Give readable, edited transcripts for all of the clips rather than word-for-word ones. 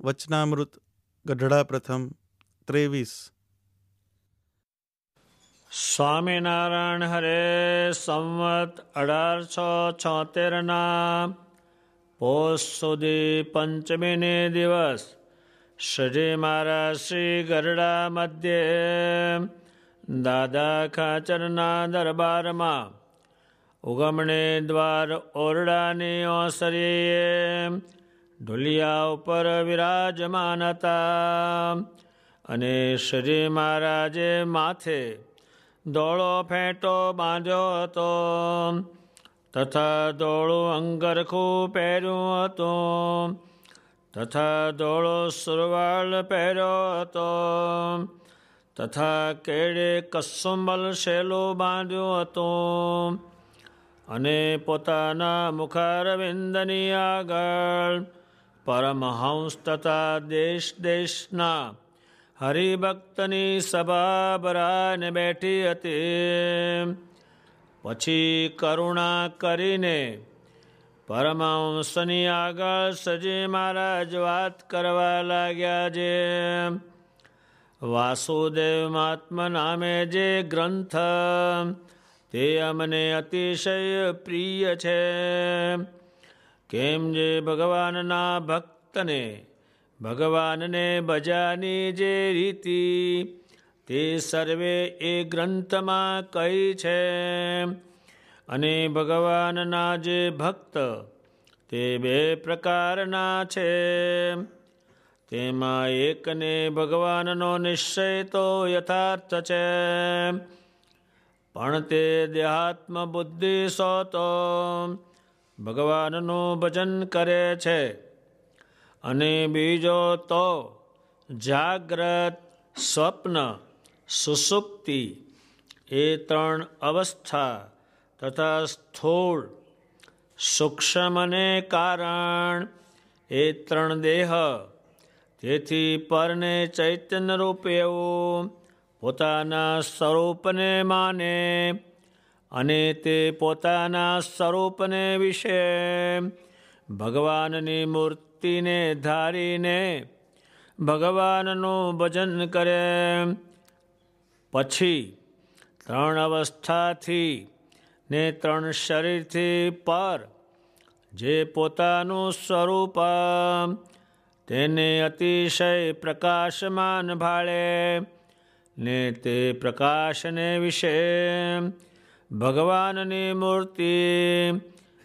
વચનામૃત ગઢડા પ્રથમ 23. સ્વામિનારાયણ હરે સંવત 1876 પોષ સુધી પંચમીને દિવસ શ્રી મહારાજ શ્રી ગઢડા મધ્યે દાદા ખાચરના દરબારમાં ઉગમણે દ્વાર ઓરડાની ઓસરીએ ઢોલિયા ઉપર વિરાજમાન હતા અને શ્રી મહારાજે માથે ધોળો ફેંટો બાંધ્યો હતો તથા ધોળું અંગરખું પહેર્યું હતું તથા ધોળો સુરવાળ પહેર્યો હતો તથા કેડે કસુંબલ શેલું બાંધ્યું હતું અને પોતાના મુખારવિંદની આગળ પરમહંસ તથા દેશ દેશના હરિભક્તની સભા ભરાઈને બેઠી હતી. પછી કરુણા કરીને પરમહંસની આગળ સજી મહારાજ વાત કરવા લાગ્યા છે. વાસુદેવ મહાત્મા નામે જે ગ્રંથ તે અમને અતિશય પ્રિય છે. કેમ જે ભગવાનના ભક્તને ભગવાનને ભજાની જે રીતિ તે સર્વે એ ગ્રંથમાં કહી છે. અને ભગવાનના જે ભક્ત તે બે પ્રકારના છે. તેમાં એકને ભગવાનનો નિશ્ચય તો યથાર્થ છે, પણ તે દેહાત્મ બુદ્ધિ સો તો ભગવાનનું ભજન કરે છે. અને બીજો તો જાગ્રત, સ્વપ્ન, સુષુપ્તિ એ ત્રણ અવસ્થા તથા સ્થૂળ, સૂક્ષ્મ અને કારણ એ ત્રણ દેહ તેથી પરને ચૈતન્ય રૂપ એવું પોતાના સ્વરૂપને માને અને તે પોતાના સ્વરૂપને વિશે ભગવાનની મૂર્તિને ધારીને ભગવાનનું ભજન કરે. પછી ત્રણ અવસ્થાથી ને ત્રણ શરીરથી પર જે પોતાનું સ્વરૂપ તેને અતિશય પ્રકાશમાન ભાળે ને તે પ્રકાશને વિશે ભગવાનની મૂર્તિ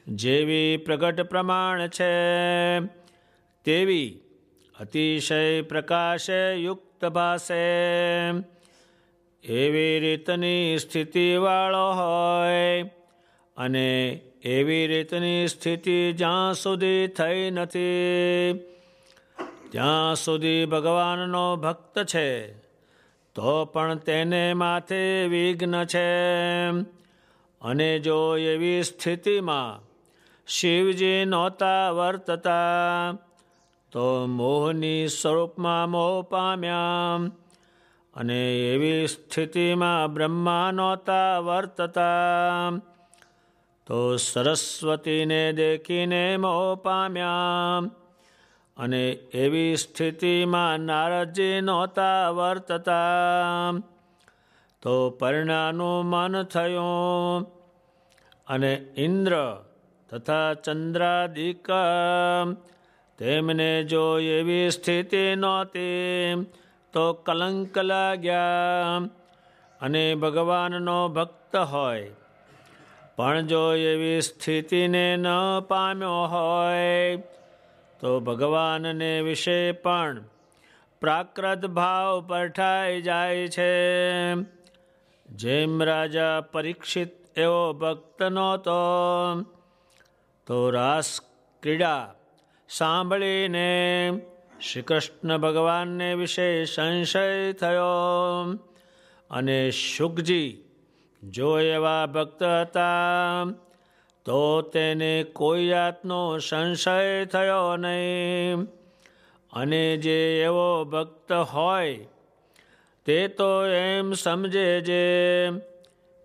જેવી પ્રગટ પ્રમાણ છે તેવી અતિશય પ્રકાશે યુક્ત ભાસે. એવી રીતની સ્થિતિવાળો હોય અને એવી રીતની સ્થિતિ જ્યાં સુધી થઈ નથી ત્યાં સુધી ભગવાનનો ભક્ત છે તો પણ તેને માથે વિઘ્ન છે. અને જો એવી સ્થિતિમાં શિવજી નહોતા વર્તતા તો મોહની સ્વરૂપમાં મોહ પામ્યા. અને એવી સ્થિતિમાં બ્રહ્મા નહોતા વર્તતા તો સરસ્વતીને દેખીને મોહ પામ્યા. અને એવી સ્થિતિમાં નારદજી નહોતા વર્તતા તો પર્ણાનું મન થયું. અને ઇન્દ્ર તથા ચંદ્રાદિક તેમને જો એવી સ્થિતિ નહોતી તો કલંક લાગ્યા. અને ભગવાનનો ભક્ત હોય પણ જો એવી સ્થિતિને ન પામ્યો હોય તો ભગવાનને વિશે પણ પ્રાકૃત ભાવ પરઠાઈ જાય છે. જેમ રાજા પરીક્ષિત એવો ભક્ત નહોતો તો રાસ ક્રીડા સાંભળીને શ્રી કૃષ્ણ ભગવાનને વિશે સંશય થયો. અને શુકજી જો એવા ભક્ત હતા તો તેને કોઈ જાતનો સંશય થયો નહીં. અને જે એવો ભક્ત હોય તે તો એમ સમજે જે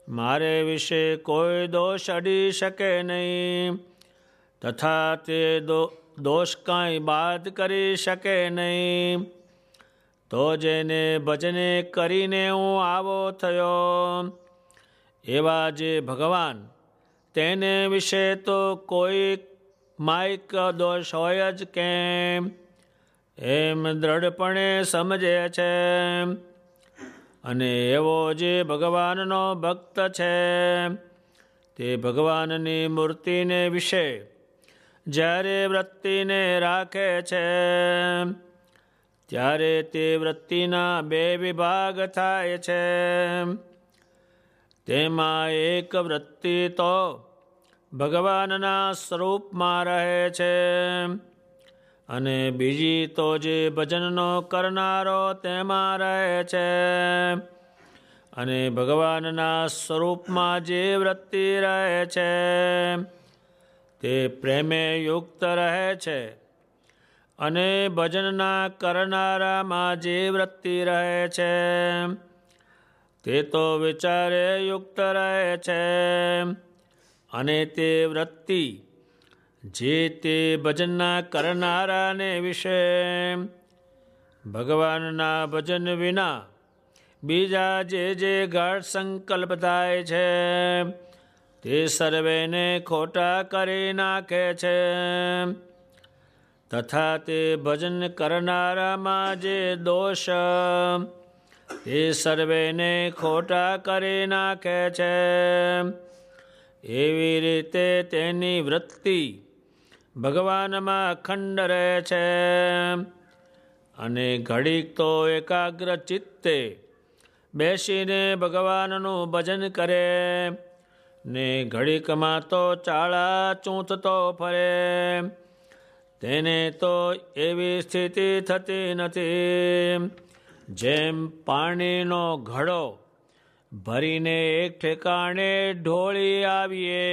મારે વિશે કોઈ દોષ અડી શકે નહીં તથા તે દોષ કાંઈ બાદ કરી શકે નહીં. તો જેને ભજને કરીને હું આવો થયો, એવા જે ભગવાન, તેને વિશે તો કોઈ માયક દોષ હોય જ કેમ, એમ દ્રઢપણે સમજે છે. અને એવો જે ભગવાનનો ભક્ત છે, તે ભગવાનની મૂર્તિને વિશે જ્યારે વૃત્તિને રાખે છે, ત્યારે તે વૃત્તિના 2 વિભાગ થાય છે. તેમાં એક વૃત્તિ તો ભગવાનના સ્વરૂપમાં રહે છે, અને બીજી તો જે ભજનનો કરનારો તેમાં રહે છે. અને ભગવાનના સ્વરૂપમાં જે વૃત્તિ રહે છે, તે પ્રેમે યુક્ત રહે છે. અને ભજનના કરનારામાં જે વૃત્તિ રહે છે, તે તો વિચારે યુક્ત રહે છે. અને તે વૃત્તિ જે તે ભજનના કરનારાને વિશે ભગવાનના ભજન વિના બીજા જે ગાઢ સંકલ્પ થાય છે, તે સર્વેને ખોટા કરી નાખે છે. તથા તે ભજન કરનારામાં જે દોષ, તે સર્વેને ખોટા કરી નાખે છે. એવી રીતે તેની વૃત્તિ ભગવાનમાં અખંડ રહે છે. અને ઘડીક તો એકાગ્ર ચિત્તે બેસીને ભગવાનનું ભજન કરે, ને ઘડીકમાં તો ચાળા ચૂંટતો ફરે. તેને તો એવી સ્થિતિ થતી નથી જેમ પાણીનો ઘડો ભરીને એક ઠેકાણે ઢોળી આવીએ,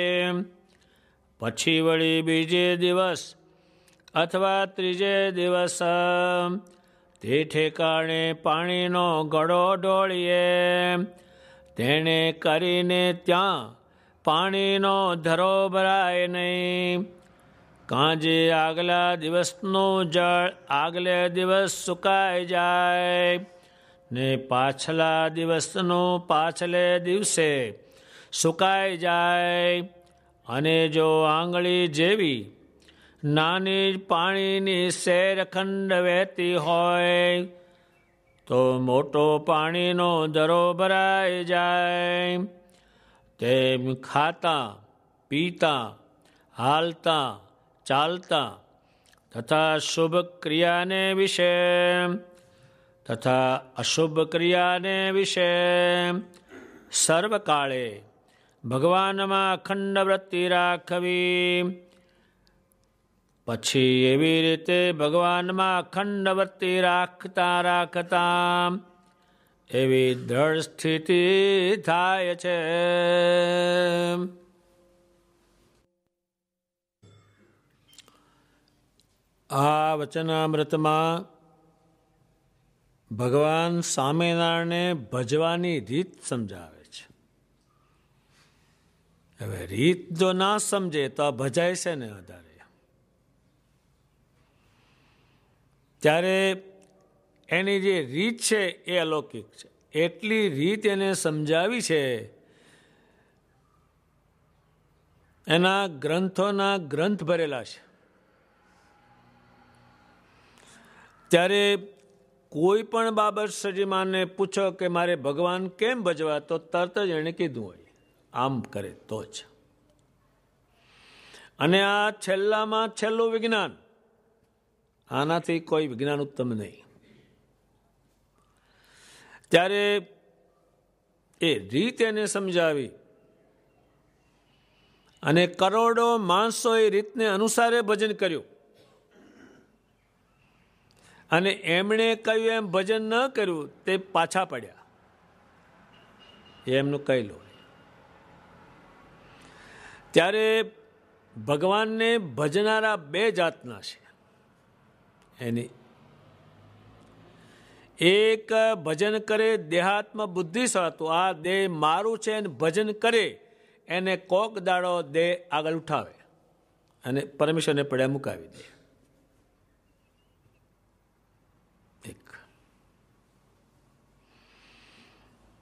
પછી વળી બીજે દિવસ અથવા ત્રીજે દિવસ તે ઠેકાણે પાણીનો ઘડો ઢોળીએ. તેણે કરીને ત્યાં પાણીનો ધરો ભરાય નહીં. કાંજે આગલા દિવસનું જળ આગલે દિવસ સુકાઈ જાય, ને પાછલા દિવસનું પાછલે દિવસે સુકાઈ જાય. અને જો આંગળી જેવી નાની પાણીની શેરખંડ વહેતી હોય, તો મોટો પાણીનો ધરો ભરાઈ જાય. તેમ ખાતા પીતા હાલતા ચાલતા તથા શુભ ક્રિયાને વિશે તથા અશુભ ક્રિયાને વિશે સર્વકાળે ભગવાનમાં અખંડ વૃત્તિ રાખવી. પછી એવી રીતે ભગવાનમાં અખંડ વૃત્તિ રાખતા રાખતા એવી દ્રઢ સ્થિતિ થાય છે. આ વચનામૃતમાં ભગવાન સ્વામિનારાયણને ભજવાની રીત સમજાવે છે. હવે રીત જો ના સમજે તો આ ભજાય છે ને વધારે. ત્યારે એની જે રીત છે એ અલૌકિક છે. એટલી રીત એને સમજાવી છે, એના ગ્રંથોના ગ્રંથ ભરેલા છે. ત્યારે કોઈ પણ બાબત સજીમાને પૂછો કે મારે ભગવાન કેમ ભજવા, તો તરત જ એણે કીધું હોય આમ કરે તો જ. અને આ છેલ્લામાં છેલ્લું વિજ્ઞાન, આનાથી કોઈ વિજ્ઞાન ઉત્તમ નહીં. ત્યારે એ રીત એને સમજાવી, અને કરોડો માણસો એ રીતને અનુસારે ભજન કર્યું. અને એમણે કહ્યું એમ ભજન ન કર્યું તે પાછા પડ્યા. એમનું કહી લો. ત્યારે ભગવાનને ભજનારા 2 જાતના છે. એની એક ભજન કરે દેહાત્મ બુદ્ધિ સાતું, આ દેહ મારું છે અને ભજન કરે એને કોક દાડો દેહ આગળ ઉઠાવે અને પરમેશ્વરને પડ્યા મુકાવી દે.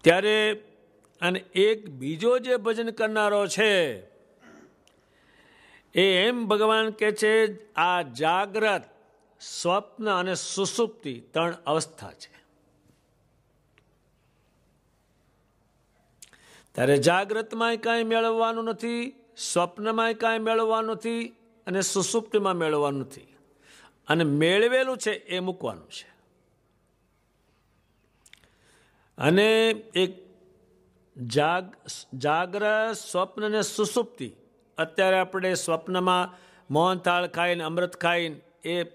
ત્યારે અને એક બીજો જે ભજન કરનારો છે એ એમ ભગવાન કહે છે, આ જાગ્રત, સ્વપ્ન અને સુષુપ્તિ 3 અવસ્થા છે. ત્યારે જાગ્રતમાંય કાંઈ મેળવવાનું નથી, સ્વપ્નમાંય કાંઈ મેળવવાનું નથી અને સુષુપ્તિમાં મેળવવાનું નથી. અને મેળવેલું છે એ મૂકવાનું છે. અને એક જાગ્રત, સ્વપ્ન અને સુષુપ્તિ, અત્યારે આપણે સ્વપ્નમાં મોહનથાળ ખાઈને, અમૃત ખાઈને,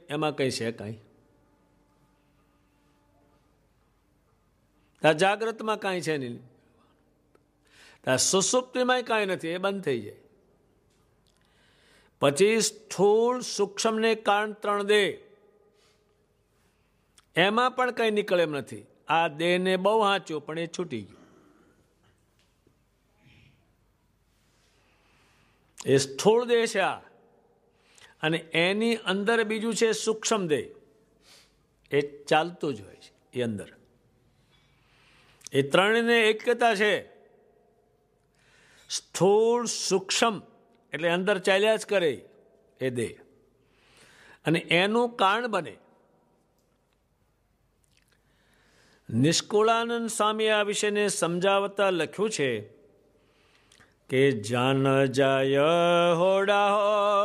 એમાં કંઈ છે કાંઈ? જાગ્રતમાં કાંઈ છે નહીં, સુષુપ્તિમાં કાંઈ નથી, એ બંધ થઈ જાય. પછી સ્થૂળ સૂક્ષ્મને કારણ 3 દેહ, એમાં પણ કંઈ નીકળે એમ નથી. આ દેહને બહુ હાંચ્યું પણ એ છૂટી ગયું. એ સ્થૂળ દેહ છે આ, અને એની અંદર બીજું છે સૂક્ષ્મ દેહ, એ ચાલતું જ હોય છે એ અંદર. એ 3ને એકતા છે. સ્થૂળ સૂક્ષ્મ એટલે અંદર ચાલ્યા જ કરે એ દેહ, અને એનું કારણ બને. નિષ્કુળાનંદ સ્વામી આ વિષયને સમજાવતા લખ્યું છે કે જાન જાય હોડા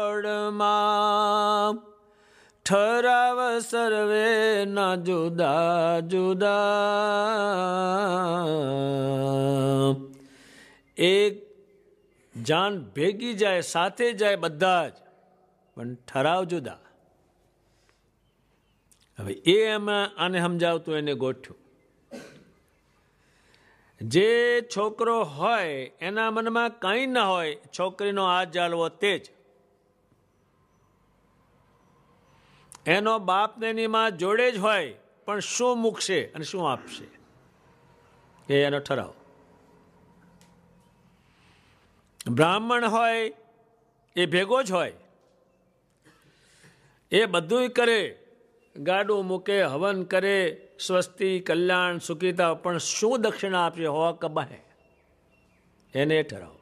હોડમાં ઠરાવ સર્વે ના જુદા જુદા. એક જાન ભેગી જાય, સાથે જાય બધા જ, પણ ઠરાવ જુદા. હવે એ એમાં આને સમજાવતું એને ગોઠ્યું. જે છોકરો હોય એના મનમાં કંઈ ના હોય, છોકરીનો હાથ ઝાલવો તે જ. એનો બાપ ને એની માં જોડે જ હોય, પણ શું મૂકશે અને શું આપશે એ એનો ઠરાવ. બ્રાહ્મણ હોય એ ભેગો જ હોય, એ બધું કરે, ગાડું મૂકે, હવન કરે, સ્વસ્તિ, કલ્યાણ, સુખીતા, પણ શું દક્ષિણા આપશે હો કબાહે, એને ઠરાવ.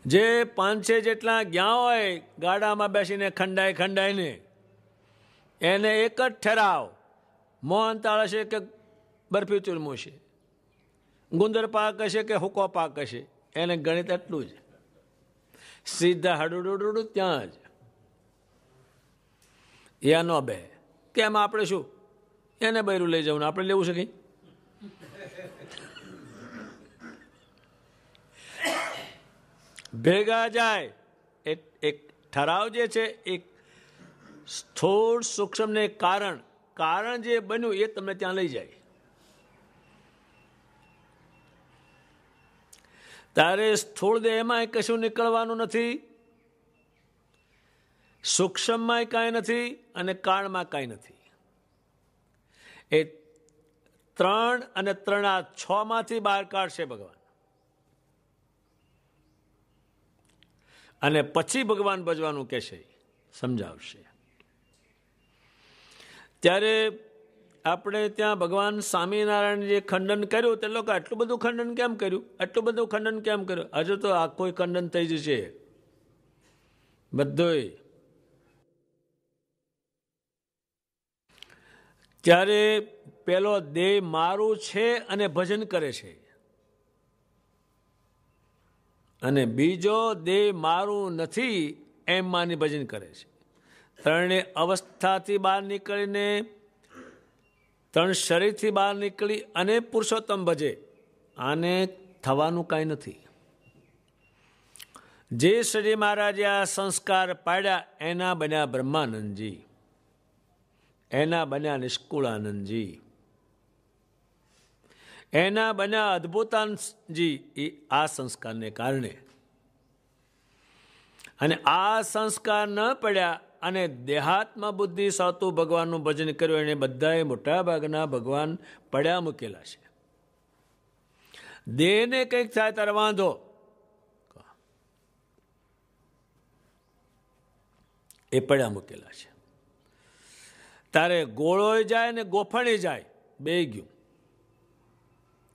જે 500 જેટલા ગયા હોય ગાડામાં બેસીને ખંડાય ખંડાઈને, એને એક જ ઠરાવ, મોહનથાળ હશે કે બરફી ચૂરમું છે, ગુંદર પાક હશે કે હુકો પાક હશે, એને ગણિત એટલું જ. સીધા હડુડુડુડુ ત્યાં જ. નો બે કેમ આપણે શું એને બૈરું લઈ જવું, આપણે લેવું છે કઈ? ભેગા જાય. એક ઠરાવ જે છે, એક સ્થૂળ સૂક્ષ્મને કારણ જે બન્યું એ તમને ત્યાં લઈ જાય. તારે સ્થૂળ દેહમાં કશું નીકળવાનું નથી, સૂક્ષ્મમાં કાંઈ નથી, અને કાળમાં કાંઈ નથી. એ 3 અને 3 આ 6 માંથી બહાર કાઢશે ભગવાન, અને પછી ભગવાન ભજવાનું કહેશે, સમજાવશે. ત્યારે આપણે ત્યાં ભગવાન સ્વામિનારાયણ જે ખંડન કર્યું તે લોકો આટલું બધું ખંડન કેમ કર્યું, આટલું બધું ખંડન કેમ કર્યું? હજુ તો આખું ખંડન થઈ જશે બધું. ત્યારે પેલો દેહ મારું છે અને ભજન કરે છે, અને બીજો દેહ મારું નથી એમ માની ભજન કરે છે. 3 અવસ્થાથી બહાર નીકળીને, 3 શરીરથી બહાર નીકળી અને પુરુષોત્તમ ભજે. આને થવાનું કાંઈ નથી. જે શ્રી મહારાજે આ સંસ્કાર પાડ્યા એના બન્યા બ્રહ્માનંદજી, એના બન્યા નિષ્કુળાનંદજી, એના બન્યા અદ્ભુતાનંદજી, એ આ સંસ્કારને કારણે. અને આ સંસ્કાર ન પડ્યા અને દેહાત્મ બુદ્ધિ સાતું ભગવાનનું ભજન કર્યું, એને બધાએ મોટા ભાગના ભગવાન પડ્યા મૂકેલા છે. દેહને કંઈક થાય ત્યારે વાંધો, એ પડ્યા મૂકેલા છે. તારે ગોળોય જાય ને ગોફણે જાય, બે ગયું.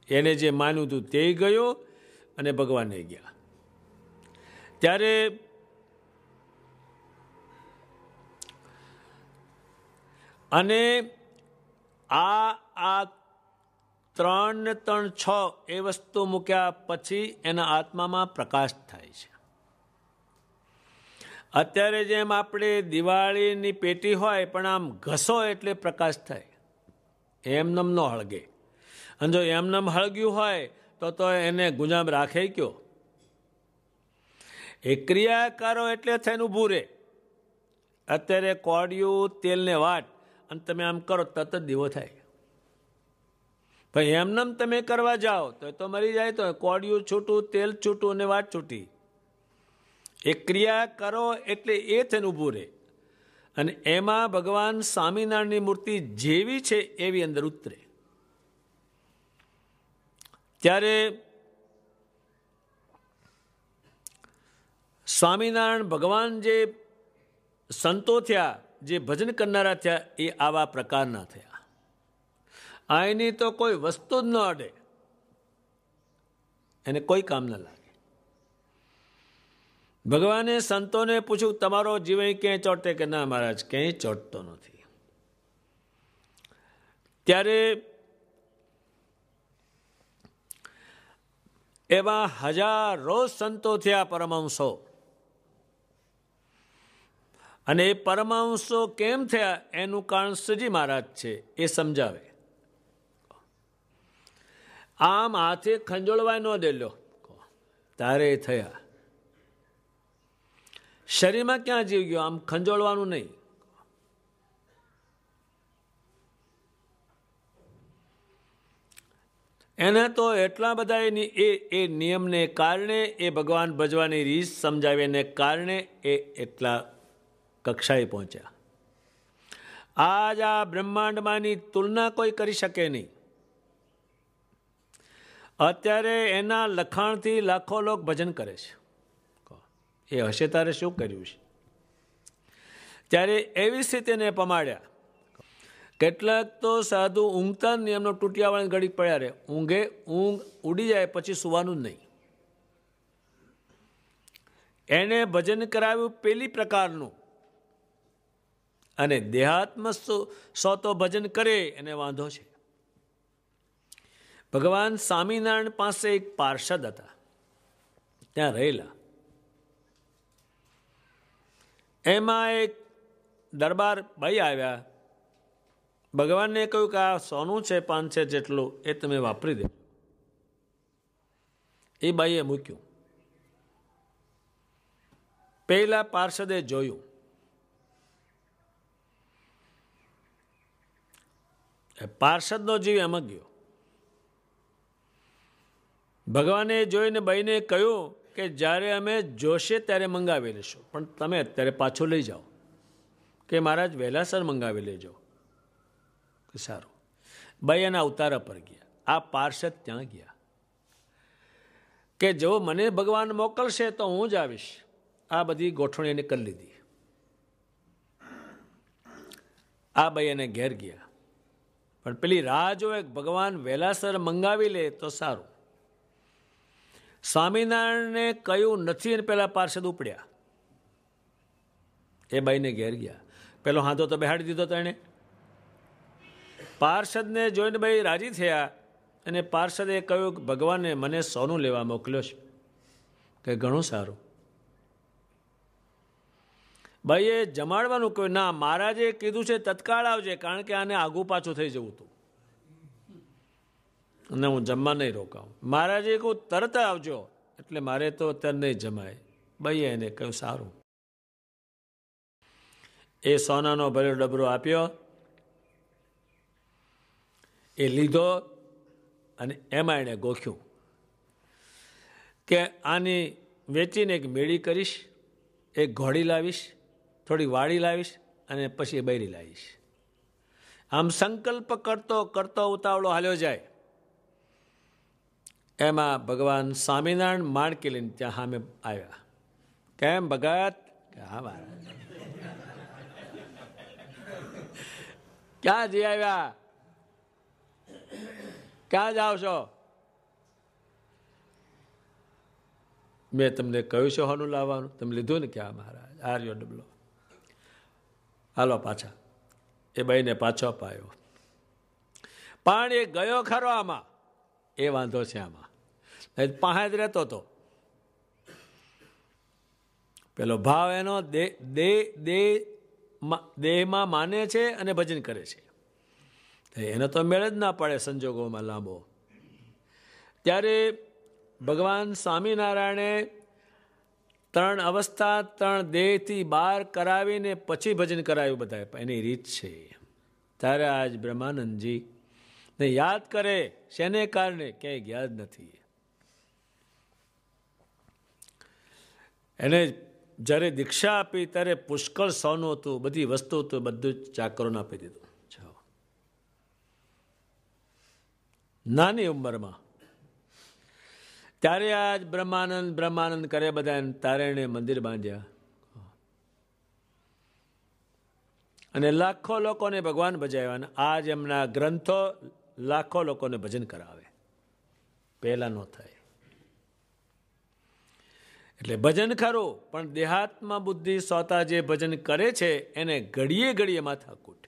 એને જે માન્યું હતું તે ગયો અને ભગવાને ગયા. ત્યારે અને આ 3 ને 3 6 એ વસ્તુ મૂક્યા પછી એના આત્મામાં પ્રકાશ થાય છે. અત્યારે જેમ આપણે દિવાળીની પેટી હોય પણ આમ ઘસો એટલે પ્રકાશ થાય, એમનેમ ન હળગે. અને જો એમનેમ હળગ્યું હોય તો એને ગુંજામ રાખે કયો? એ ક્રિયા કરો એટલે થઈને ઊભું રહે. અત્યારે કોડિયું તેલને વાટ અને તમે આમ કરો તરત જ દીવો થાય. ભાઈ એમનેમ તમે કરવા જાઓ તો મરી જાય. તો કોડિયું છૂટું, તેલ છૂટું અને વાટ છૂટી. એ ક્રિયા કરો એટલે એ થઈને ઊભું રહે. અને એમાં ભગવાન સ્વામિનારાયણની મૂર્તિ જેવી છે એવી અંદર ઉતરે. ત્યારે સ્વામિનારાયણ ભગવાન જે સંતો થયા, જે ભજન કરનારા થયા, એ આવા પ્રકારના થયા. અહીંની તો કોઈ વસ્તુ જ ન અડે, એને કોઈ કામ ન લાગે. ભગવાને સંતોને પૂછ્યું તમારો જીવન ક્યાંય ચોટે? કે ના મહારાજ, ક્યાંય ચોટતો નથી. ત્યારે એવા હજારો સંતો થયા પરમહંસો. અને એ પરમહંસો કેમ થયા એનું કારણ શ્રીજી મહારાજ છે, એ સમજાવે. આમ હાથે ખંજોળવાય ન દેલો તારે થયા. શરીરમાં ક્યાં જીવ ગયો? આમ ખંજોળવાનું નહીં. એને તો એટલા બધા એ નિયમને કારણે, એ ભગવાન ભજવાની રીત સમજાવીને કારણે એ એટલા કક્ષાએ પહોંચ્યા. આજ આ બ્રહ્માંડમાંની તુલના કોઈ કરી શકે નહીં. અત્યારે એના લખાણથી લાખો લોક ભજન કરે છે. એ હશે તારે શું કર્યું છે? ત્યારે એવી સ્થિતિને પમાડ્યા. કેટલાક તો સાધુ ઊંઘતા નિયમનો તૂટિયાવાળા ઘડી પડ્યા રહે. ઊંઘ ઉડી જાય પછી સુવાનું જ નહીં. એને ભજન કરાવ્યું પેલી પ્રકારનું, અને દેહાત્મ સો તો ભજન કરે એને વાંધો છે. ભગવાન સ્વામિનારાયણ પાસે એક પાર્ષદ હતા, ત્યાં રહેલા. એમાં એક દરબાર ભાઈ આવ્યા. ભગવાનને કહ્યું કે આ સોનું છે 500 જેટલું, એ તમે વાપરી દે. એ બાઈએ મૂક્યું. પહેલા પાર્ષદે જોયું. પાર્ષદનો જીવ એમાં ગયો. ભગવાને જોઈને ભાઈને કહ્યું કે જ્યારે અમે જોશે ત્યારે મંગાવી લેશું, પણ તમે અત્યારે પાછું લઈ જાઓ. કે મહારાજ વહેલાસર મંગાવી લેજો. કે સારું. ભાઈ એના અવતારા પર ગયા. આ પાર્ષદ ત્યાં ગયા કે જો મને ભગવાન મોકલશે તો હું જ આવીશ. આ બધી ગોઠવણી એને કરી લીધી. આ ભાઈ એને ઘેર ગયા. પણ પેલી રાહ જોવે ભગવાન વહેલાસર મંગાવી લે તો સારું. સ્વામિનારાયણને કહ્યું નથી અને પેલા પાર્ષદ ઉપડ્યા. એ ભાઈને ઘેર ગયા. પેલો હાથો તો બેહાડી દીધો તો એને. પાર્ષદને જોઈને ભાઈ રાજી થયા. અને પાર્ષદે કહ્યું કે ભગવાને મને સોનું લેવા મોકલ્યો છે. કે ઘણું સારું. ભાઈએ જમાડવાનું કહ્યું. ના, મહારાજે કીધું છે તત્કાળ આવજે, કારણ કે આને આગું પાછું થઈ જવું હતું અને હું જમવા નહીં રોકાઉં. મહારાજે કહું તરત આવજો, એટલે મારે તો અત્યારે નહીં જમાય. ભાઈએ એને કહ્યું સારું. એ સોનાનો ભર્યો ડબરો આપ્યો. એ લીધો અને એમાં એણે ગોખ્યું કે આની વેચીને એક મેળી કરીશ, એક ઘોડી લાવીશ, થોડી વાડી લાવીશ અને પછી બૈરી લાવીશ. આમ સંકલ્પ કરતો કરતો ઉતાવળો હાલ્યો જાય. એમાં ભગવાન સ્વામિનારાયણ માણકી લઈને ત્યાં સામે આવ્યા. કેમ ભગત? કે હા મહારાજ. ક્યાં જઈ આવ્યા, ક્યાં જાઓ છો? મેં તમને કહ્યું છે હોનું લાવવાનું, તમે લીધું ને? ક્યાં મહારાજ, આર્યો ડબલો, હાલો પાછા. એ ભાઈને પાછો અપાયો, પણ એ ગયો ખરો આમાં, એ વાંધો છે આમાં. પાસે જ રહેતો હતો. પેલો ભાવ એનો દેહમાં માને છે અને ભજન કરે છે, એને તો મેળ જ ના પડે સંજોગોમાં લાંબો. ત્યારે ભગવાન સ્વામિનારાયણે 3 અવસ્થા 3 દેહથી બહાર કરાવીને પછી ભજન કરાવ્યું બધા, એની રીત છે. ત્યારે આજ બ્રહ્માનંદજી ને યાદ કરે, શેને કારણે? ક્યાંય ગયા જ નથી. એને જ્યારે દીક્ષા આપી ત્યારે પુષ્કળ સોનું હતું, બધી વસ્તુ હતું, બધું જ ચાકરોને આપી દીધું. નાની ઉંમરમાં. ત્યારે આજ બ્રહ્માનંદ કરે બધા, તારે એને મંદિર બાંધ્યા અને લાખો લોકોને ભગવાન ભજાવ્યા. અને આજ એમના ગ્રંથો લાખો લોકોને ભજન કરાવે, પહેલા ન થાય. એટલે ભજન ખરું, પણ દેહાત્મા બુદ્ધિ સોતા જે ભજન કરે છે એને ઘડીએ ઘડીએ માથાકૂટ.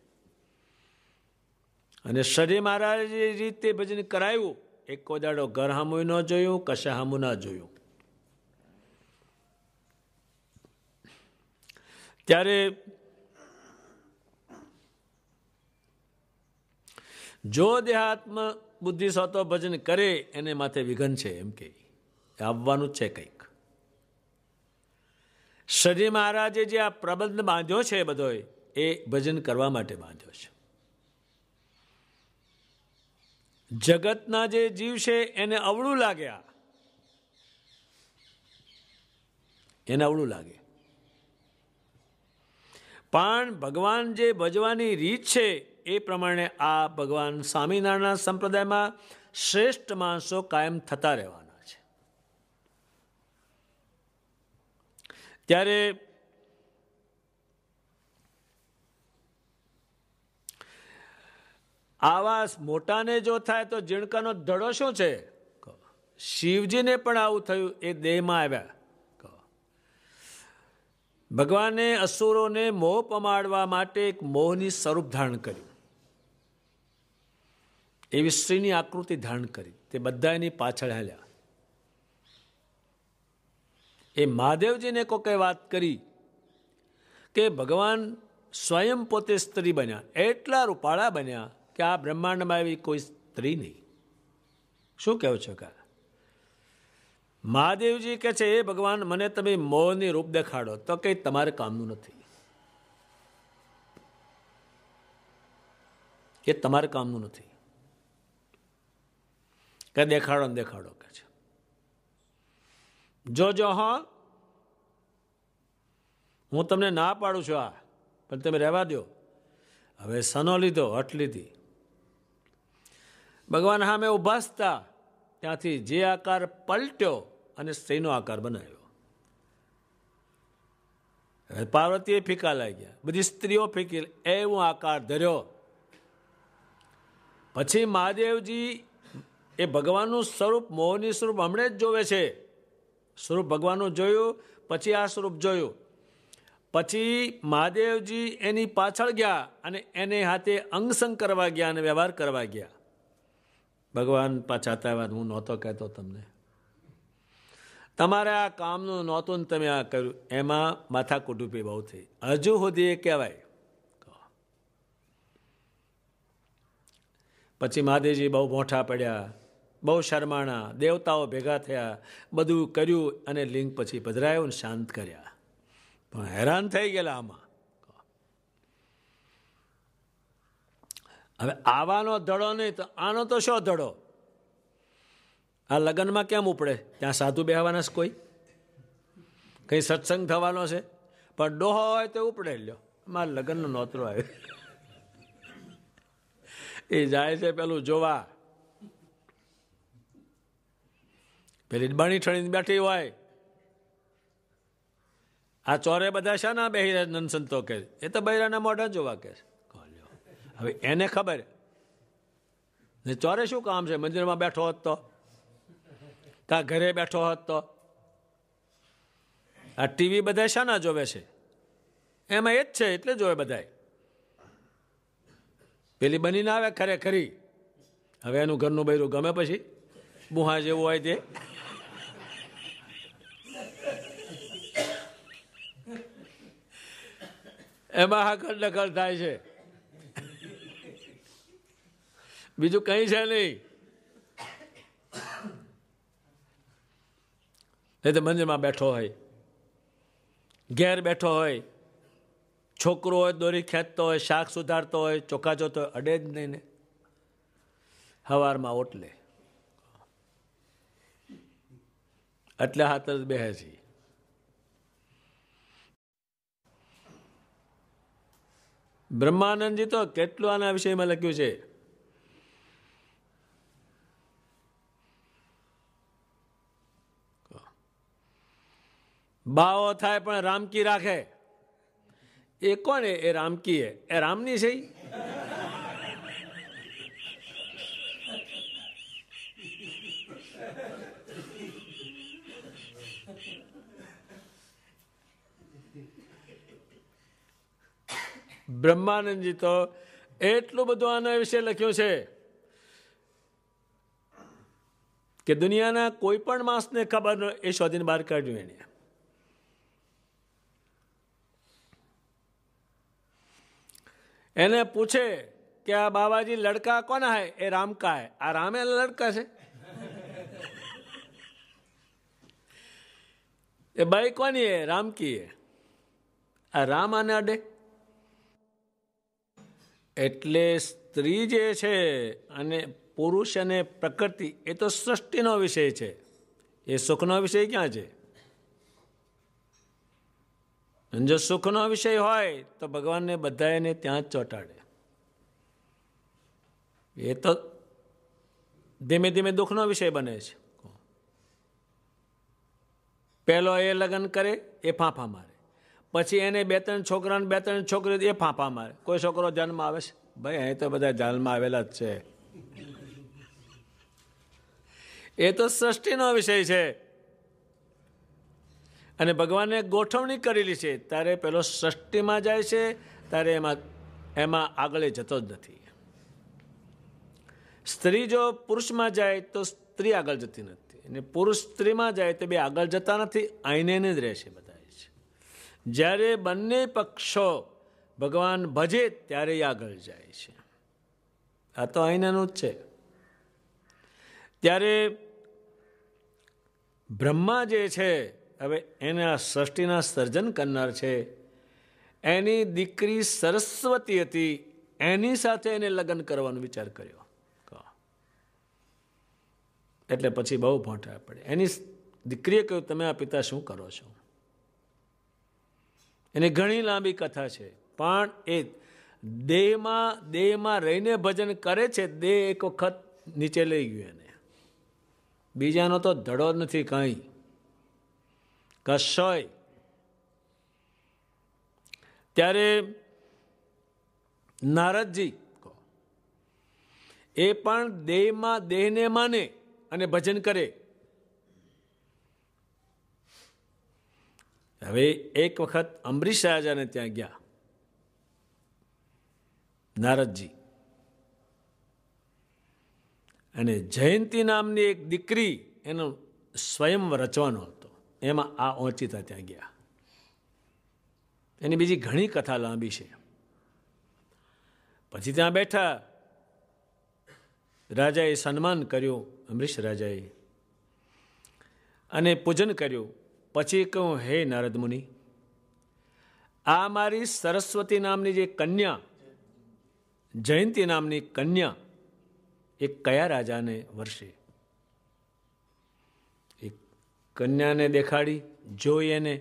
અને શરીર મહારાજ જે રીતે ભજન કરાયું, એક કોદાડો ઘર હામું ન જોયું, કશા હામું ના જોયું. ત્યારે જો દેહાત્મ બુદ્ધિ સોતો ભજન કરે એને માથે વિઘન છે, એમ કે આવવાનું જ છે કંઈક. શરીર મહારાજે જે આ પ્રબંધ બાંધ્યો છે બધો, એ ભજન કરવા માટે બાંધ્યો છે. જગતના જે જીવ છે એને અવળું લાગ્યા, એને અવળું લાગે. પણ ભગવાન જે ભજવાની રીત છે એ પ્રમાણે આ ભગવાન સ્વામિનારાયણ સંપ્રદાયમાં શ્રેષ્ઠ માણસો કાયમ થતા રહેવાના છે. ત્યારે આવા મોટાને જો થાય તો જીણકાનો ધડો શું છે? શિવજીને પણ આવું થયું, એ દેહમાં આવ્યા. ભગવાને અસુરોને મોહ પમાડવા માટે એક મોહની સ્વરૂપ ધારણ કર્યું, એવી સ્ત્રીની આકૃતિ ધારણ કરી. તે બધા એની પાછળ હાલ્યા. એ મહાદેવજીને કોકે વાત કરી કે ભગવાન સ્વયં પોતે સ્ત્રી બન્યા, એટલા રૂપાળા બન્યા કે આ બ્રહ્માંડમાં એવી કોઈ સ્ત્રી નહીં. શું કહો છો? કા મહાદેવજી કહે છે, એ ભગવાન મને તમે મોહની રૂપ દેખાડો. તો કંઈ તમારે કામનું નથી, એ તમારે કામનું નથી. કે દેખાડો ને દેખાડો કે છે. જો હા, હું તમને ના પાડું છું આ, પણ તમે રહેવા દો. હવે સનો લીધો, હઠ લીધી. ભગવાન સામે ઉભા હતા, ત્યાંથી જે આકાર પલટ્યો અને સ્ત્રીનો આકાર બનાવ્યો. પાર્વતીએ ફીકા લાગ્યા, બધી સ્ત્રીઓ ફીકી, એવો આકાર ધર્યો. પછી મહાદેવજી એ ભગવાનનું સ્વરૂપ, મોહની સ્વરૂપ હમણાં જ જોવે છે. સ્વરૂપ ભગવાનનું જોયું, પછી આ સ્વરૂપ જોયું. પછી મહાદેવજી એની પાછળ ગયા અને એને હાથે અંગસંગ કરવા ગયા અને વ્યવહાર કરવા ગયા. ભગવાન પાછા આવ્યા, હું નહોતો કહેતો તમને, તમારે આ કામનું નહોતું ને તમે આ કર્યું. એમાં માથા કુટુંબી બહુ થઈ. હજુ સુધી એ કહેવાય. પછી મહાદેવજી બહુ મોટા પડ્યા, બહુ શરમાણા, દેવતાઓ ભેગા થયા, બધું કર્યું અને લિંગ પછી પધરાયું ને શાંત કર્યા. પણ હેરાન થઈ ગયેલા આમાં. હવે આવાનો ધડો નહીં તો આનો તો શો ધડો? આ લગ્નમાં કેમ ઉપડે? ત્યાં સાધુ બેહવાના છે કોઈ? કઈ સત્સંગ થવાનો છે? પણ ડોહો હોય તો ઉપડે. લ્યો, મારા લગ્નનો નોતરો આવ્યો. એ જાય છે પેલું જોવા. પેલી બણી ઠણીને બેઠી હોય. આ ચોરે બધા છે ને બેહી નનસંતો કે, એ તો બૈરાના મોઢા જોવા કે. હવે એને ખબર ને ચોરે શું કામ છે, મંદિરમાં બેઠો હોત તો, કાં ઘરે બેઠો હોત તો. આ ટીવી બધા શાના જોવે છે? એમાં એ જ છે એટલે જોવે બધા. પેલી બનીને આવે ખરેખરી. હવે એનું ઘરનું બૈરું ગમે પછી બુહા જેવું હોય તે. એમાં હાકલ ડકલ થાય છે, બીજું કઈ છે નહીં. નહીં તો મંદિરમાં બેઠો હોય, ઘેર બેઠો હોય, છોકરો હોય દોરી ખેંચતો હોય, શાક સુધારતો હોય, ચોખા જોતો હોય, અડે જ નહીં ને. હવારમાં ઓટલે એટલે હાથ જ બેહે છે. બ્રહ્માનંદજી તો કેટલું આના વિષયમાં લખ્યું છે. બાવો થાય પણ રામકી રાખે. એ કોને? એ રામકી એ રામની છે. બ્રહ્માનંદજી તો એટલું બધું આના વિશે લખ્યું છે કે દુનિયાના કોઈ પણ માણસને ખબર ન એ શોધીને બહાર કાઢ્યું એને. એને પૂછે કે આ બાબાજી લડકા કોના હૈ? એ રામ કા હૈ. આ રામ એ લડકા છે. એ બાઈ કોની હે? રામ કી હે. આ રામ આને અડે. એટલે સ્ત્રી જે છે અને પુરુષ અને પ્રકૃતિ એ તો સૃષ્ટિનો વિષય છે. એ સુખનો વિષય ક્યાં છે? જો સુખનો વિષય હોય તો ભગવાનને બધા એને ત્યાં જ ચોંટાડે. એ તો ધીમે ધીમે દુઃખનો વિષય બને છે. પહેલો એ લગ્ન કરે, એ ફાંફા મારે. પછી એને 2-3 છોકરા 2-3 છોકરી, એ ફાંફા મારે. કોઈ છોકરો જન્મ આવે છે? ભાઈ અહીં તો બધા જન્મમાં આવેલા જ છે. એ તો સૃષ્ટિનો વિષય છે અને ભગવાને ગોઠવણી કરેલી છે. ત્યારે પેલો સૃષ્ટિમાં જાય છે, ત્યારે એમાં આગળ જતો જ નથી. સ્ત્રી જો પુરુષમાં જાય તો સ્ત્રી આગળ જતી નથી, અને પુરુષ સ્ત્રીમાં જાય તો બે આગળ જતા નથી, આઈને જ રહેશે બધા. જ્યારે બંને પક્ષો ભગવાન ભજે ત્યારે આગળ જાય છે. આ તો અહીંનાનું જ છે. ત્યારે બ્રહ્મા જે છે, હવે એને આ સૃષ્ટિના સર્જન કરનાર છે, એની દીકરી સરસ્વતી હતી, એની સાથે એને લગ્ન કરવાનો વિચાર કર્યો. એટલે પછી બહુ ભોંઠા પડે. એની દીકરીએ કહ્યું, તમે આ પિતા શું કરો છો? એની ઘણી લાંબી કથા છે, પણ એ દેહમાં રહીને ભજન કરે છે. દેહ એક વખત નીચે લઈ ગયું એને. બીજાનો તો ધડો નથી કાંઈ, કશોય. ત્યારે નારદજી એ પણ દેહને માને અને ભજન કરે. હવે એક વખત અંબરીશ રાજાને ત્યાં ગયા નારદજી, અને જયંતી નામની એક દીકરી એનો સ્વયં રચવાનો હતો. એમાં આ ઓચિતા ત્યાં ગયા. એની બીજી ઘણી કથા લાંબી છે. પછી ત્યાં બેઠા, રાજાએ સન્માન કર્યું અંબરીશ રાજાએ, અને પૂજન કર્યું. પછી કહું, હે નારદ મુનિ, આ મારી સરસ્વતી નામની જે કન્યા, જયંતી નામની કન્યા, એ કયા રાજાને વર્ષે? એ કન્યાને દેખાડી, જોઈ એને.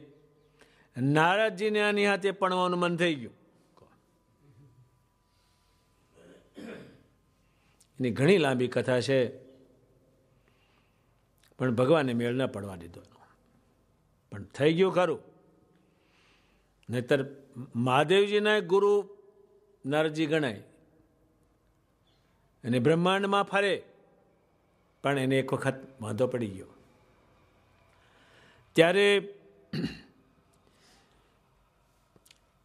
નારદજીને આની હાથે પણવાનું મન થઈ ગયું. એની ઘણી લાંબી કથા છે, પણ ભગવાને મેળ ન પડવા દીધો. પણ થઈ ગયું ખરું. નહીતર મહાદેવજીના ગુરુ નારદજી ગણાય. અને બ્રહ્માંડમાં ફરે, પણ એને એક વખત વાંધો પડી ગયો. ત્યારે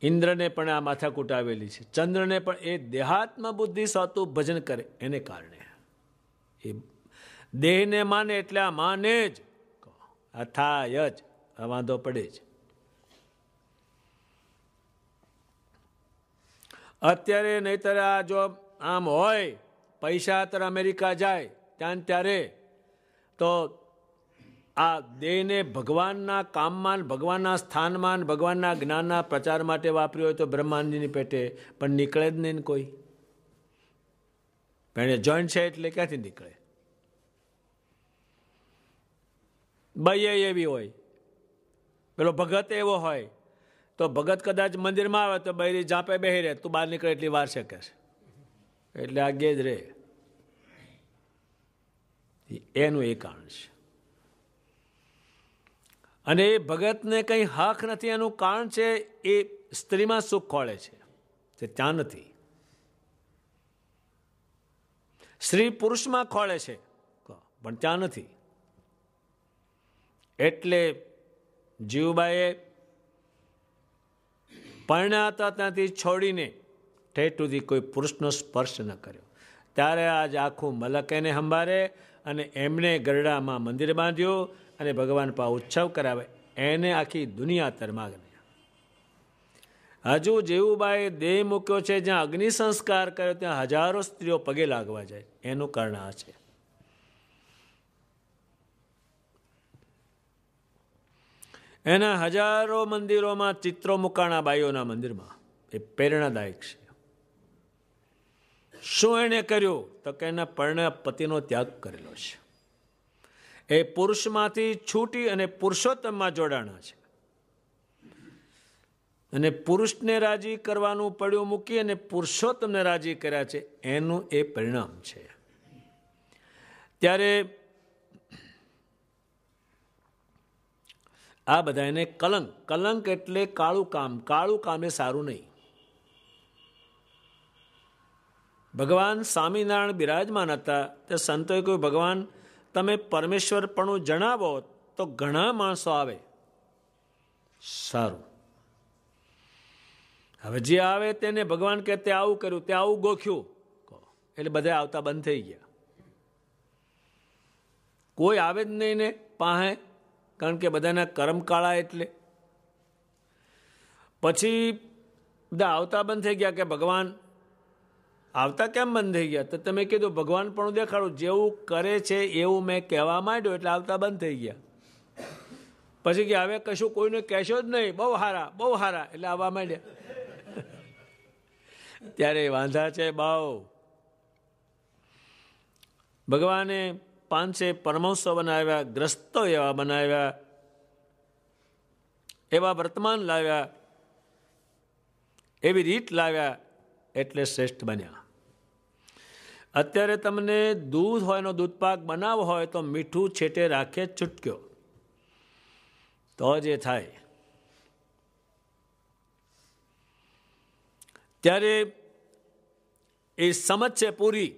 ઇન્દ્રને પણ આ માથાકૂટ આવેલી છે. ચંદ્રને પણ એ દેહાત્મ બુદ્ધિ સાતું ભજન કરે એને કારણે, એ દેહને માને એટલે આ માને જ આ થાય જ, આ વાંધો પડે જ. અત્યારે નહીતર આ જો આમ હોય, પૈસા અત્યારે અમેરિકા જાય ત્યાં ત્યારે તો આ દેહને ભગવાનના કામમાં, ભગવાનના સ્થાનમાં, ભગવાનના જ્ઞાનના પ્રચાર માટે વાપર્યો હોય તો બ્રહ્માંડની પેટે પણ નીકળે જ નહીં કોઈ. પણ જોઈન્ટ છે એટલે ક્યાંથી નીકળે? બૈય એવી હોય, પેલો ભગત એવો હોય તો ભગત કદાચ મંદિરમાં આવે તો બૈરી જાપે બેહી રહે, તું બહાર નીકળે એટલી વાર શકે છે, એટલે આગે જ રહે. એનું એ કારણ છે. અને એ ભગતને કંઈ હક નથી, એનું કારણ છે એ સ્ત્રીમાં સુખ ખોળે છે, તે ત્યાં નથી. સ્ત્રી પુરુષમાં ખોળે છે પણ ત્યાં નથી. એટલે જીવબાએ પરણ્યા હતા ત્યાંથી છોડીને ઠેઠ સુધી કોઈ પુરુષનો સ્પર્શ ન કર્યો. ત્યારે આજ આખું મલક એને સંભાળે અને એમણે ગરડામાં મંદિર બાંધ્યું અને ભગવાન પા ઉત્સવ કરાવે, એને આખી દુનિયા તરમાગ. હજુ જેવુબાએ દેહ મૂક્યો છે, જ્યાં અગ્નિ સંસ્કાર કર્યો ત્યાં હજારો સ્ત્રીઓ પગે લાગવા જાય. એનું કારણ આ છે. એના હજારો મંદિરોમાં ચિત્રો મુકાણા બાઈઓના મંદિરમાં. એ પ્રેરણાદાયક છે. શું એને કર્યું? તો કે એના પરણ્યા પતિનો ત્યાગ કરેલો છે. એ પુરુષમાંથી છૂટી અને પુરુષોત્તમમાં જોડાણા છે. અને પુરુષને રાજી કરવાનું પડ્યું મૂકી અને પુરુષોત્તમને રાજી કર્યા છે, એનું એ પરિણામ છે. ત્યારે આ બધા એને કલંક, કલંક એટલે કાળું કામ. કાળું કામ એ સારું નહીં. ભગવાન સ્વામિનારાયણ બિરાજમાન હતા તે સંતોએ કહ્યું, ભગવાન તમે પરમેશ્વરપણું જણાવો તો ઘણા માણસો આવે. સારું, હવે જે આવે તેને ભગવાન કે તે આવું કર્યું, તે આવું ગોખ્યું, એટલે બધા આવતા બંધ થઈ ગયા. કોઈ આવે જ નહીં ને પાસે, કારણ કે બધાના કર્મ કાળા. એટલે પછી બધા આવતા બંધ થઈ ગયા કે ભગવાન આવતા કેમ બંધ થઈ ગયા? તો તમે કીધું ભગવાન પણ દેખાડું, જેવું કરે છે એવું મેં કહેવા માંડ્યો એટલે આવતા બંધ થઈ ગયા. પછી કે હવે કશું કોઈને કહેશો જ નહીં, બહુ હારા બહુ હારા, એટલે આવવા માંડ્યા. ત્યારે વાંધા છે બહુ. ભગવાને 500 પરમહંસો બનાવ્યા, ગ્રસ્તો એવા બનાવ્યા, એવા વર્તમાન લાવ્યા, એવી રીત લાવ્યા, એટલે શ્રેષ્ઠ બન્યા. અત્યારે તમને દૂધ હોય, એનો દૂધપાક બનાવવો હોય તો મીઠું છેટે રાખે છૂટક્યો તો જ એ થાય. ત્યારે એ સમજ છે પૂરી.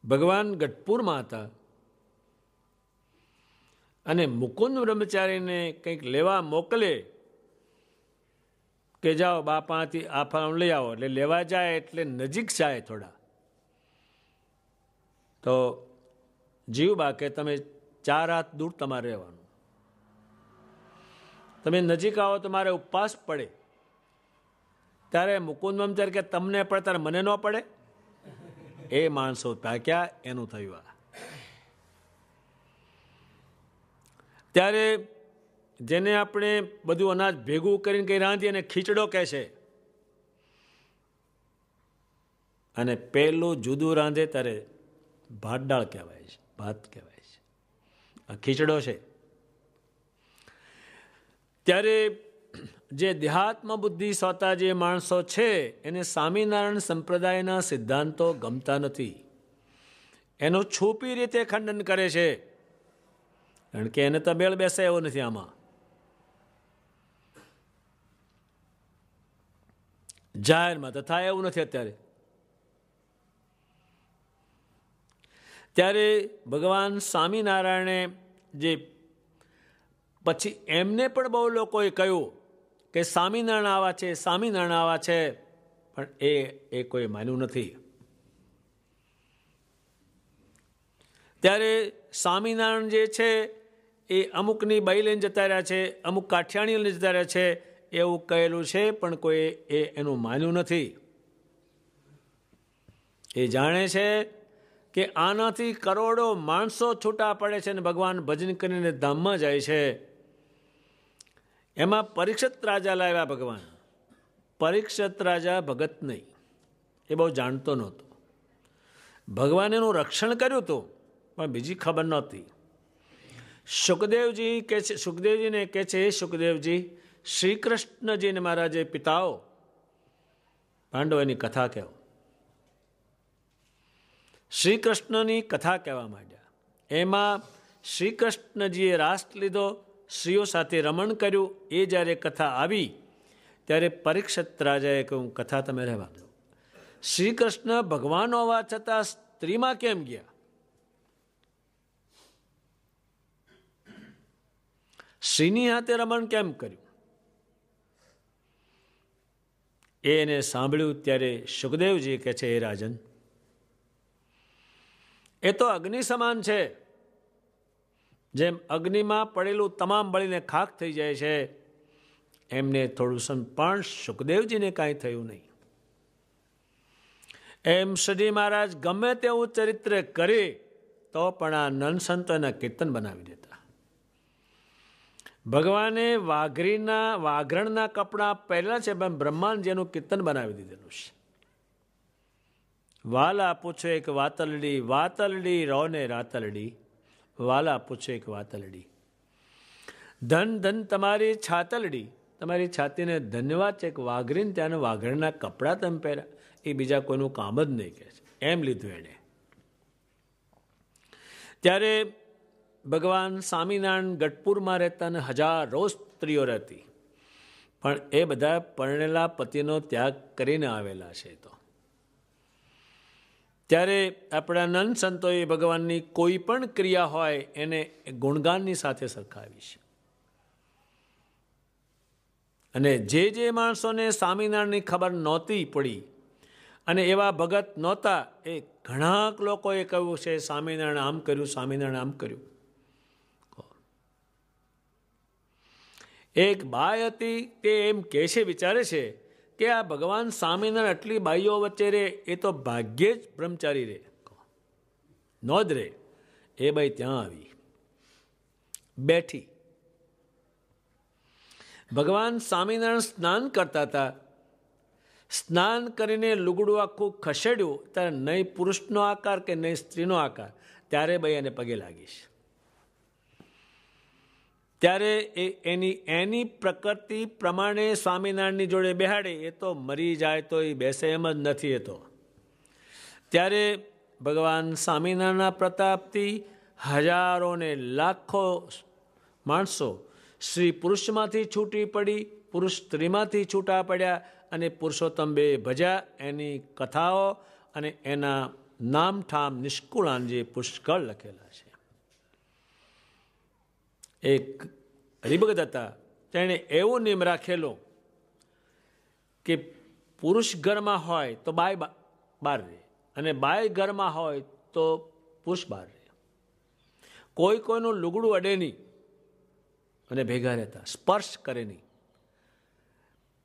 ભગવાન ગઢપુરમાં હતા અને મુકુંદ બ્રહ્મચારીને કંઈક લેવા મોકલે કે જાઓ બાપાથી આ ફળ લઈ આવો, એટલે લેવા જાય એટલે નજીક જાય થોડા, તો જીવબા કે તમે 4 હાથ દૂર તમારે રહેવાનું, તમે નજીક આવો તો મારે ઉપવાસ પડે. ત્યારે મુકુંદ બ્રહ્મચારી કે તમને પડે ત્યારે મને ન પડે? એ માણસો પાક્યા, એનું થયું આ. ત્યારે જેને આપણે બધું અનાજ ભેગું કરીને કંઈ રાંધીએ અને ખીચડો કહે છે, અને પેલું જુદું રાંધે ત્યારે ભાત દાળ કહેવાય છે, ભાત કહેવાય છે, આ ખીચડો છે. ત્યારે જે દેહાત્મ બુદ્ધિ સોતા જે માણસો છે એને સ્વામિનારાયણ સંપ્રદાયના સિદ્ધાંતો ગમતા નથી. એનું છુપી રીતે ખંડન કરે છે, કારણ કે એને તો બેળ બેસે એવો નથી આમાં. જાહેરમાં તો થાય એવું નથી અત્યારે. ત્યારે ભગવાન સ્વામિનારાયણે જે પછી એમને પણ બહુ લોકોએ કહ્યું કે સ્વામિનારાયણ આવા છે, સ્વામિનારાયણ આવા છે, પણ એ કોઈ માન્યું નથી. ત્યારે સ્વામિનારાયણ જે છે એ અમુકની બાઈ લઈને જતા રહ્યા છે, અમુક કાઠિયાણી લઈને જતા રહ્યા છે, એવું કહેલું છે, પણ કોઈ એનું માન્યું નથી. એ જાણે છે કે આનાથી કરોડો માણસો છૂટા પડે છે અને ભગવાન ભજન કરીને ધામમાં જાય છે. એમાં પરીક્ષિત રાજા લાવ્યા ભગવાન. પરીક્ષિત રાજા ભગત નહીં, એ બહુ જાણતો નહોતો. ભગવાન એનું રક્ષણ કર્યું હતું, પણ બીજી ખબર નહોતી. સુખદેવજી કે છે, સુખદેવજીને કહે છે, સુખદેવજી, શ્રી કૃષ્ણજીને મારા જે પિતાઓ પાંડવોની કથા કહેવો. શ્રી કૃષ્ણની કથા કહેવા માંડ્યા. એમાં શ્રી કૃષ્ણજીએ રાસ લીધો, સ્ત્રીઓ સાથે રમણ કર્યું. એ જ્યારે કથા આવી ત્યારે પરીક્ષિત રાજાએ કહ્યું, કથા તમે રહેવા દો. શ્રી કૃષ્ણ ભગવાન હોવા છતાં સ્ત્રીમાં કેમ ગયા? શ્રીની હાથે રમણ કેમ કર્યું? એને સાંભળ્યું ત્યારે સુખદેવજી કહે છે, હે રાજન, એ તો અગ્નિ સમાન છે. જેમ અગ્નિમાં પડેલું તમામ બળીને ખાખ થઈ જાય છે, એમને થોડું પણ સુખદેવજીને કાંઈ થયું નહીં. એમ શ્રીજી મહારાજ ગમે તેવું ચરિત્ર કરે તો પણ આ નંદ સંતો એના કીર્તન બનાવી દેતા. ભગવાને વાઘરણના કપડાં પહેરેલા છે, પણ બ્રહ્માંડજીનું કીર્તન બનાવી દીધેલું છે. વાલા પૂછો એક વાતલડી, વાતલડી રોને રાતલડી, વાલા પૂછો એક વાતલડી. ધન ધન તમારી છાતલડી, તમારી છાતીને ધન્યવાદ છે કે વાઘરીને ત્યાંને વાઘરણના કપડાં તમે પહેર્યા, એ બીજા કોઈનું કામ જ નહીં કહે છે. એમ લીધું એણે. ત્યારે ભગવાન સ્વામિનારાયણ ગઢપુરમાં રહેતા અને હજારો સ્ત્રીઓ રહેતી, પણ એ બધા પરણેલા પતિનો ત્યાગ કરીને આવેલા છે. તો ત્યારે આપણા નંદ સંતોએ ભગવાનની કોઈ પણ ક્રિયા હોય એને ગુણગાનની સાથે સરખાવી છે. અને જે માણસોને સ્વામિનારાયણની ખબર નહોતી પડી અને એવા ભગત નહોતા, એ ઘણા લોકોએ કહ્યું છે સ્વામિનારાયણ આમ કર્યું, સ્વામિનારાયણ આમ કર્યું. એક બાઈ હતી, તે એમ કહે છે, વિચારે છે કે આ ભગવાન સ્વામિનારાયણ આટલી બાઈઓ વચ્ચે રહે, એ તો ભાગ્યે જ બ્રહ્મચારી રહે, નો જ રહે. એ બાઈ ત્યાં આવી બેઠી. ભગવાન સ્વામિનારાયણ સ્નાન કરતા હતા. સ્નાન કરીને લુગડું આખું ખસેડ્યું ત્યારે નહીં પુરુષનો આકાર કે નહીં સ્ત્રીનો આકાર. ત્યારે ભાઈ એને પગે લાગીશ. ત્યારે એની પ્રકૃતિ પ્રમાણે સ્વામિનારાયણની જોડે બેહાડે. એ તો મરી જાય તો એ બેસે એમ જ નથી. એ તો ત્યારે ભગવાન સ્વામિનારાયણના પ્રતાપથી હજારો ને લાખો માણસો સ્ત્રી પુરુષમાંથી છૂટી પડી, પુરુષ સ્ત્રીમાંથી છૂટા પડ્યા અને પુરુષોત્તમ બે ભજ્યા. એની કથાઓ અને એના નામઠામ નિષ્કુળાન જે પુષ્કળ લખેલા છે. એક હરિભગત હતા, તેણે એવો નિયમ રાખેલો કે પુરુષ ઘરમાં હોય તો બાઈ બહાર રહે, અને બાઈ ઘરમાં હોય તો પુરુષ બહાર રહે. કોઈનું લુગડું અડે નહીં અને ભેગા રહેતા, સ્પર્શ કરે નહીં.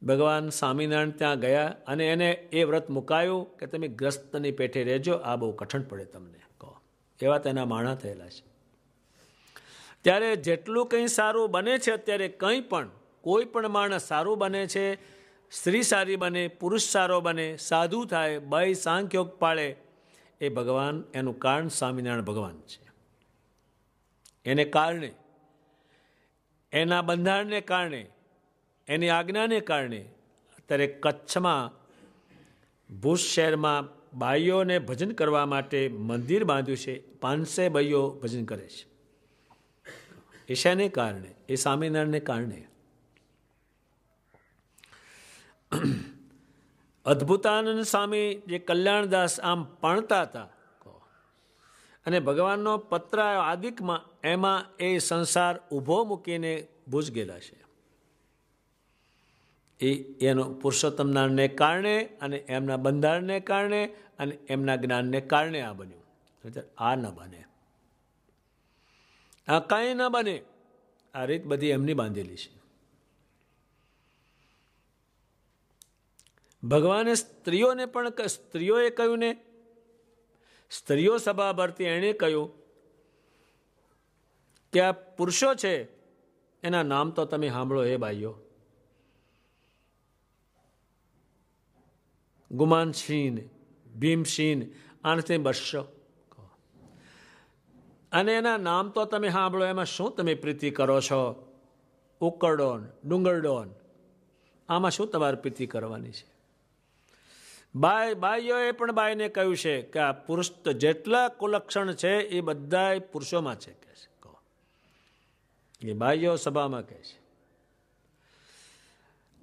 ભગવાન સ્વામિનારાયણ ત્યાં ગયા અને એને એ વ્રત મુકાયું કે તમે ગ્રસ્તની પેઠે રહેજો, આ બહુ કઠણ પડે તમને, કહો. એવા તેના માણા થયેલા છે. ત્યારે જેટલું કંઈ સારું બને છે અત્યારે, કંઈ પણ કોઈ પણ માણસ સારું બને છે, સ્ત્રી સારી બને, પુરુષ સારો બને, સાધુ થાય, બાઈ સાંખ્યોગ પાળે, એ ભગવાન, એનું કારણ સ્વામિનારાયણ ભગવાન છે. એને કારણે, એના બંધારણને કારણે, એની આજ્ઞાને કારણે અત્યારે કચ્છમાં ભુજ શહેરમાં બાઈઓને ભજન કરવા માટે મંદિર બાંધ્યું છે. 500 બાઈઓ ભજન કરે છે. એ શાને કારણે? એ સ્વામિનારાયણને કારણે. અદ્ભુતાનંદ સ્વામી જે કલ્યાણદાસ આમ ભણતા હતા અને ભગવાનનો પત્ર આદિકમાં એમાં એ સંસાર ઊભો મૂકીને ભૂજ ગયેલા છે. એનો પુરુષોત્તમ નારાયણને કારણે અને એમના બંધારણને કારણે અને એમના જ્ઞાનને કારણે આ બન્યું. આ ન બને, આ કાંઈ ન બને. આ રીત બધી એમની બાંધેલી છે. ભગવાને સ્ત્રીઓને પણ, સ્ત્રીઓએ કહ્યું ને, સ્ત્રીઓ સભા ભરતી એણે કહ્યું કે આ પુરુષો છે એના નામ તો તમે સાંભળો હે ભાઈઓ. ગુમાનસિંહ, ભીમસિંહ, આનાથી બસો. અને એના નામ તો તમે સાંભળો. એમાં શું તમે પ્રીતિ કરો છો? ઉકરડોન, ડુંગરડોન, આમાં શું તમારે પ્રીતિ કરવાની છે? બાઈઓએ પણ બાઈને કહ્યું છે કે આ પુરુષ જેટલા કુલક્ષણ છે એ બધા પુરુષોમાં છે કે છે. એ બાઈઓ સભામાં કહે છે.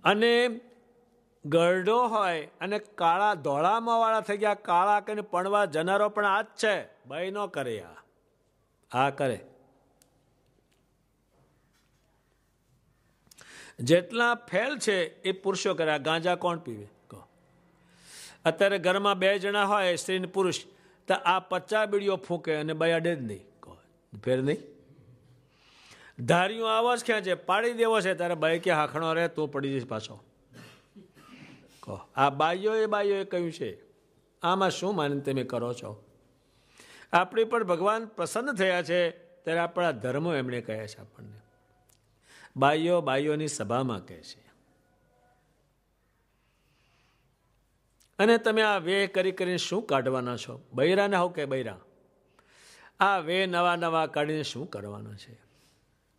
અને ગરડો હોય અને કાળા ધોળામાં વાળા થઈ ગયા, કાળા કહીને પડવા જનારો પણ આ જ છે. બાઈ નો કરે, આ કરે. જેટલા ફેલ છે એ પુરુષો કરે. આ ગાંજા કોણ પીવે? અત્યારે ઘરમાં 2 જણા હોય, સ્ત્રી ને પુરુષ, તો આ 50 બીડીઓ ફૂંકે અને બાઈ અડે જ નહીં. ફેર નહીં. ધાર્યું આવો જ ક્યાં છે, પાડી દેવો છે, તારે બાઈ કે હાખણો રહે, તું પડી જઈશ પાછો. આ બાઈઓએ કહ્યું છે. આમાં શું માનીને તમે કરો છો? આપણી પર ભગવાન પ્રસન્ન થયા છે ત્યારે આપણા ધર્મો એમણે કહ્યા છે આપણને. બાઈઓની સભામાં કહે છે. અને તમે આ વે કરીને શું કાઢવાના છો? બૈરાને હોવ કે બૈરા, આ વે નવા કાઢીને શું કરવાના છે?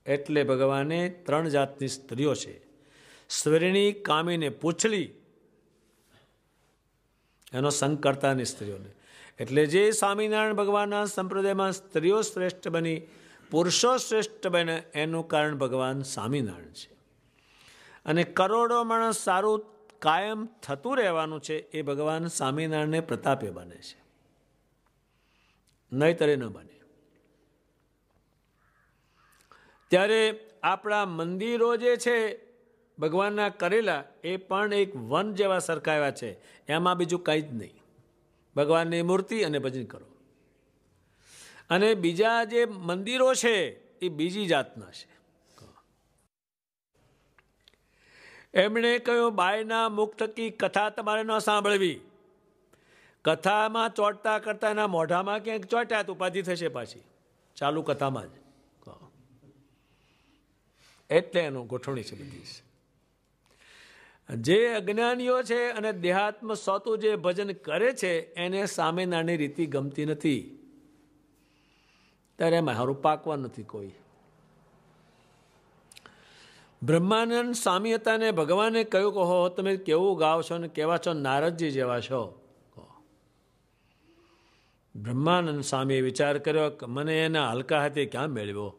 એટલે ભગવાને 3 જાતની સ્ત્રીઓ છે. સ્વર્ણી, કામીને પૂછલી, એનો સંગ કરતાની સ્ત્રીઓને. એટલે જે સ્વામિનારાયણ ભગવાનના સંપ્રદાયમાં સ્ત્રીઓ શ્રેષ્ઠ બની, પુરુષો શ્રેષ્ઠ બને, એનું કારણ ભગવાન સ્વામિનારાયણ છે. અને કરોડો માણસ સારું કાયમ થતું રહેવાનું છે એ ભગવાન સ્વામિનારાયણને પ્રતાપે બને છે, નહીતરે ન બને. ત્યારે આપણા મંદિરો જે છે ભગવાનના કરેલા, એ પણ એક વન જેવા સરખાવ્યા છે. એમાં બીજું કંઈ જ નહીં. ભગવાનની મૂર્તિ અને ભજન કરો. અને બીજા જે મંદિરો છે એ બીજી જાતના છે. એમણે કહ્યું બાયના મુખ થકી કથા તમારે ન સાંભળવી. કથામાં ચોંટતા કરતા એના મોઢામાં ક્યાંક ચોંટ્યા તો ઉપાધિ થશે પાછી, ચાલુ કથામાં જ. એટલે એનું ગોઠવણી છે બધી. જે અજ્ઞાનીઓ છે અને દેહાત્મ સોતું જે ભજન કરે છે એને સ્વામિનારાયણની રીતિ ગમતી નથી. ત્યારે એમાં હારું પાકવા નથી કોઈ. બ્રહ્માનંદ સ્વામી હતા ને ભગવાને કહ્યું કહો તમે કેવું ગાઓ છો ને કેવા છો? નારદજી જેવા છો. બ્રહ્માનંદ સ્વામીએ વિચાર કર્યો કે મને એના હલકા હાથે ક્યાં મેળવ્યો?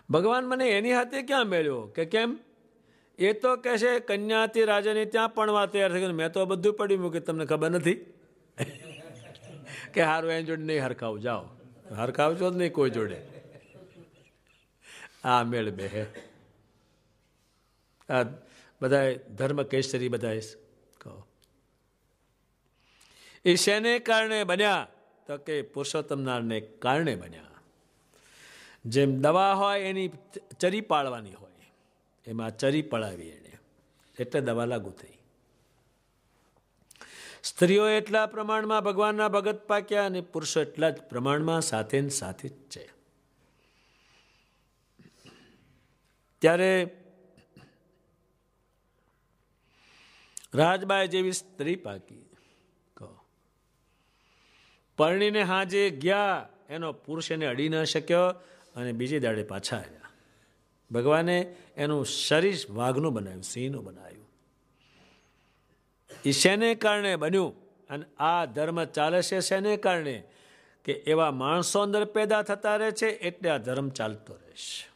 ભગવાન મને એની હાથે ક્યાં મેળવ્યો? કે કેમ? એ તો કહે છે કન્યાથી રાજાની ત્યાં પણ તૈયાર થઈ ગયું. મેં તો બધું પડી મૂક્યું, તમને ખબર નથી કે હારું એની જોડે નહીં હરખાવું, જાઓ હરખાવજો જ નહીં કોઈ જોડે. આ મેળ બે હે. આ બધા ધર્મ કેસરી બધા કહો. એ શેને કારણે બન્યા? તો કે પુરુષોત્તમ નારાયણને કારણે બન્યા. જેમ દવા હોય એની ચરી પાડવાની હોય, એમાં ચરી પડાવી એને, એટલે દવા લાગુ થઈ. સ્ત્રીઓ એટલા પ્રમાણમાં ભગવાનના ભગત પાક્યા અને પુરુષો એટલા જ પ્રમાણમાં સાથે જ છે. ત્યારે રાજબાઈ જેવી સ્ત્રી પાકી. પરણીને હાજે ગયા, એનો પુરુષ એને અડી ન શક્યો અને બીજી દાડે પાછા આવ્યા. ભગવાને એનું શરીર વાઘનું બનાવ્યું, સિંહનું બનાવ્યું. એ શેને કારણે બન્યું? અને આ ધર્મ ચાલે છે શેને કારણે? કે એવા માણસો અંદર પેદા થતા રહે છે, એટલે આ ધર્મ ચાલતો રહેશે.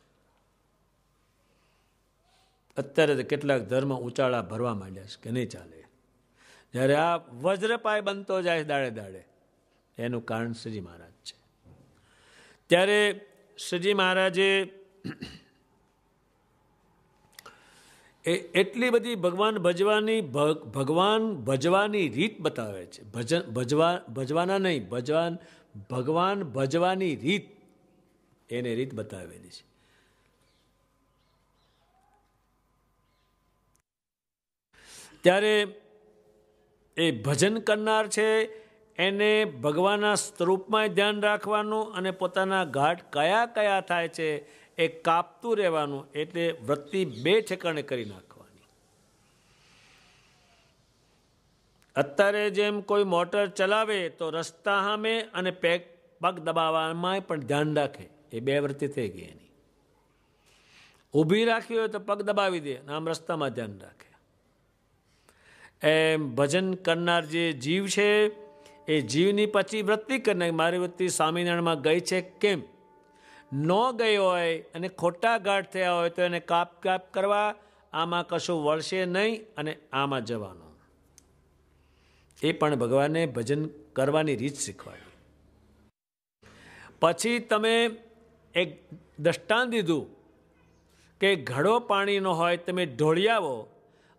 અત્યારે તો કેટલાક ધર્મ ઊંચાળા ભરવા માંડ્યા છે કે નહીં ચાલે. જ્યારે આ વજ્રપાય બનતો જાય દાડે દાડે, એનું કારણ શ્રીજી મહારાજ છે. ત્યારે શ્રીજી મહારાજે એટલી બધી ભગવાન ભજવાની રીત બતાવે છે. ભજવાના નહીં, ભગવાન ભજવાની રીત, એને રીત બતાવેલી છે. ત્યારે એ ભજન કરનાર છે એને ભગવાનના સ્વરૂપમાં ધ્યાન રાખવાનું અને પોતાના ઘાટ કયા કયા થાય છે એ કાપતું રહેવાનું. એટલે વૃત્તિ બે ઠેકાણે કરી નાખવાની. અત્યારે જેમ કોઈ મોટર ચલાવે તો રસ્તા સામે અને પગ દબાવવામાં પણ ધ્યાન રાખે, એ બે વૃત્તિ થઈ ગઈ એની. ઊભી રાખવી હોય તો પગ દબાવી દે, આમ રસ્તામાં ધ્યાન રાખે. એમ ભજન કરનાર જે જીવ છે એ જીવની પછી વૃત્તિ કરીને મારી વૃત્તિ સ્વામિનારાયણમાં ગઈ છે કેમ ન ગઈ હોય અને ખોટા ઘાટ થયા હોય તો એને કાપ કરવા, આમાં કશું વળશે નહીં અને આમાં જવાનું. એ પણ ભગવાને ભજન કરવાની રીત શીખવાડી. પછી તમે એક દ્રષ્ટાંત દીધું કે ઘડો પાણીનો હોય, તમે ઢોળી આવો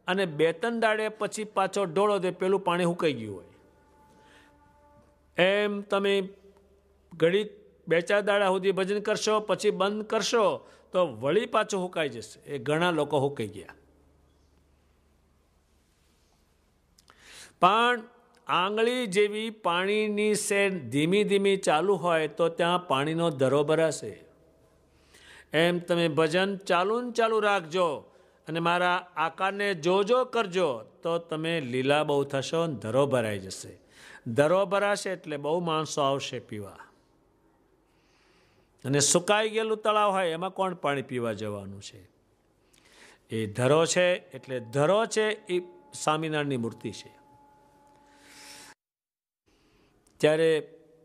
અને 2-3 દાડે પછી પાછો ઢોળો તો પેલું પાણી સુકાઈ ગયું હોય. એમ તમે ઘડી 2-4 દાડા સુધી ભજન કરશો, પછી બંધ કરશો તો વળી પાછું સુકાઈ જશે. એ ઘણા લોકો સુકાઈ ગયા. પણ આંગળી જેવી પાણીની સેર ધીમી ધીમી ચાલુ હોય તો ત્યાં પાણીનો ધરો ભરાશે. એમ તમે ભજન ચાલુ રાખજો અને મારા આકારને જોજો કરજો તો તમે લીલા બહુ થશો, ધરો ભરાઈ જશે. ધરો ભરાશે એટલે બહુ માણસો આવશે પીવા. અને સુકાઈ ગયેલું તળાવ હોય એમાં કોણ પાણી પીવા જવાનું છે? એ ધરો છે. એટલે ધરો છે એ સ્વામિનારાયણની મૂર્તિ છે. ત્યારે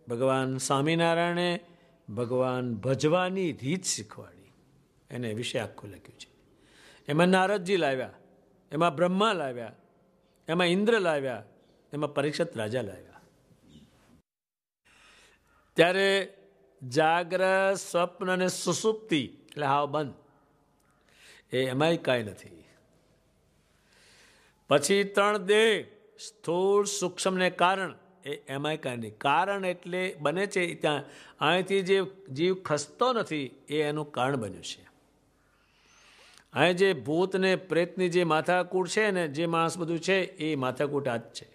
ભગવાન સ્વામિનારાયણે ભગવાન ભજવાની રીત શીખવાડી, એને વિશે આખું લખ્યું છે. એમાં નારદજી લાવ્યા, એમાં બ્રહ્મા લાવ્યા, એમાં ઇન્દ્ર લાવ્યા, એમાં પરીક્ષિત રાજા લાવ્યા. ત્યારે જાગ્રત, સ્વપ્ન અને સુષુપ્તિ એટલે હાવ બંધ, એ એમાંય કાંઈ નથી. પછી 3 દેહ, સ્થૂળ, સૂક્ષ્મ ને કારણ, એ એમાંય કાંઈ નહીં. કારણ એટલે બને છે ત્યાં અહીંથી જે જીવ ખસતો નથી એ એનું કારણ બન્યું છે. અહીં જે ભૂત ને પ્રેતની જે માથાકૂટ છે ને, જે માણસ બધું છે એ માથાકૂટ આ જ છે.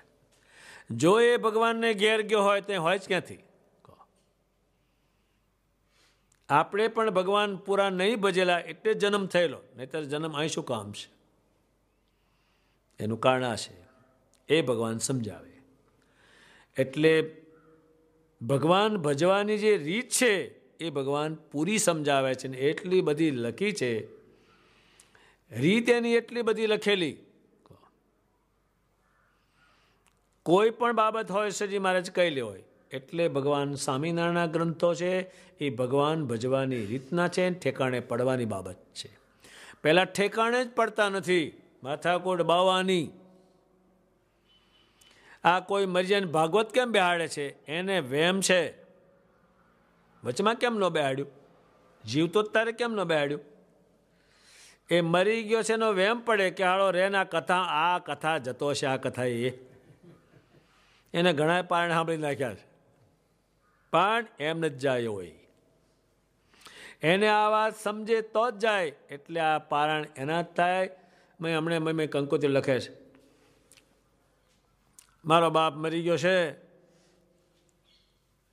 જો એ ભગવાનને ઘેર ગયો હોય તો હોય જ ક્યાંથી? આપણે પણ ભગવાન પૂરા નહીં ભજેલા એટલે જન્મ થયેલો, નહીતર જન્મ અહીં શું કામ છે? એનું કારણ આ છે, એ ભગવાન સમજાવે. એટલે ભગવાન ભજવાની જે રીત છે એ ભગવાન પૂરી સમજાવે છે. ને એટલી બધી લખી છે, રીત એની એટલી બધી લખેલી. કોઈ પણ બાબત હોય શ્રીજી મહારાજ કહી લે હોય. એટલે ભગવાન સ્વામિનારાયણના ગ્રંથો છે એ ભગવાન ભજવાની રીતના છે, ઠેકાણે પડવાની બાબત છે. પહેલાં ઠેકાણે જ પડતા નથી, માથાકોટ બાવાની. આ કોઈ મર્યાન ભાગવત કેમ બેહાડે છે? એને વહેમ છે. વચમાં કેમ ન બેહાડ્યું? જીવતો તારે કેમ ન બેહાડ્યું? એ મરી ગયો છે એનો વહેમ પડે કે હાળો રેન આ કથા જતો છે. આ કથા એને ઘણા પારણ સાંભળી નાખ્યા છે, પણ એમ નથી જાય હોય. એને આ વાત સમજે તો જ જાય. એટલે આ પારણ એના જ થાય. મેં કંકોત્રી લખે છે, મારો બાપ મરી ગયો છે,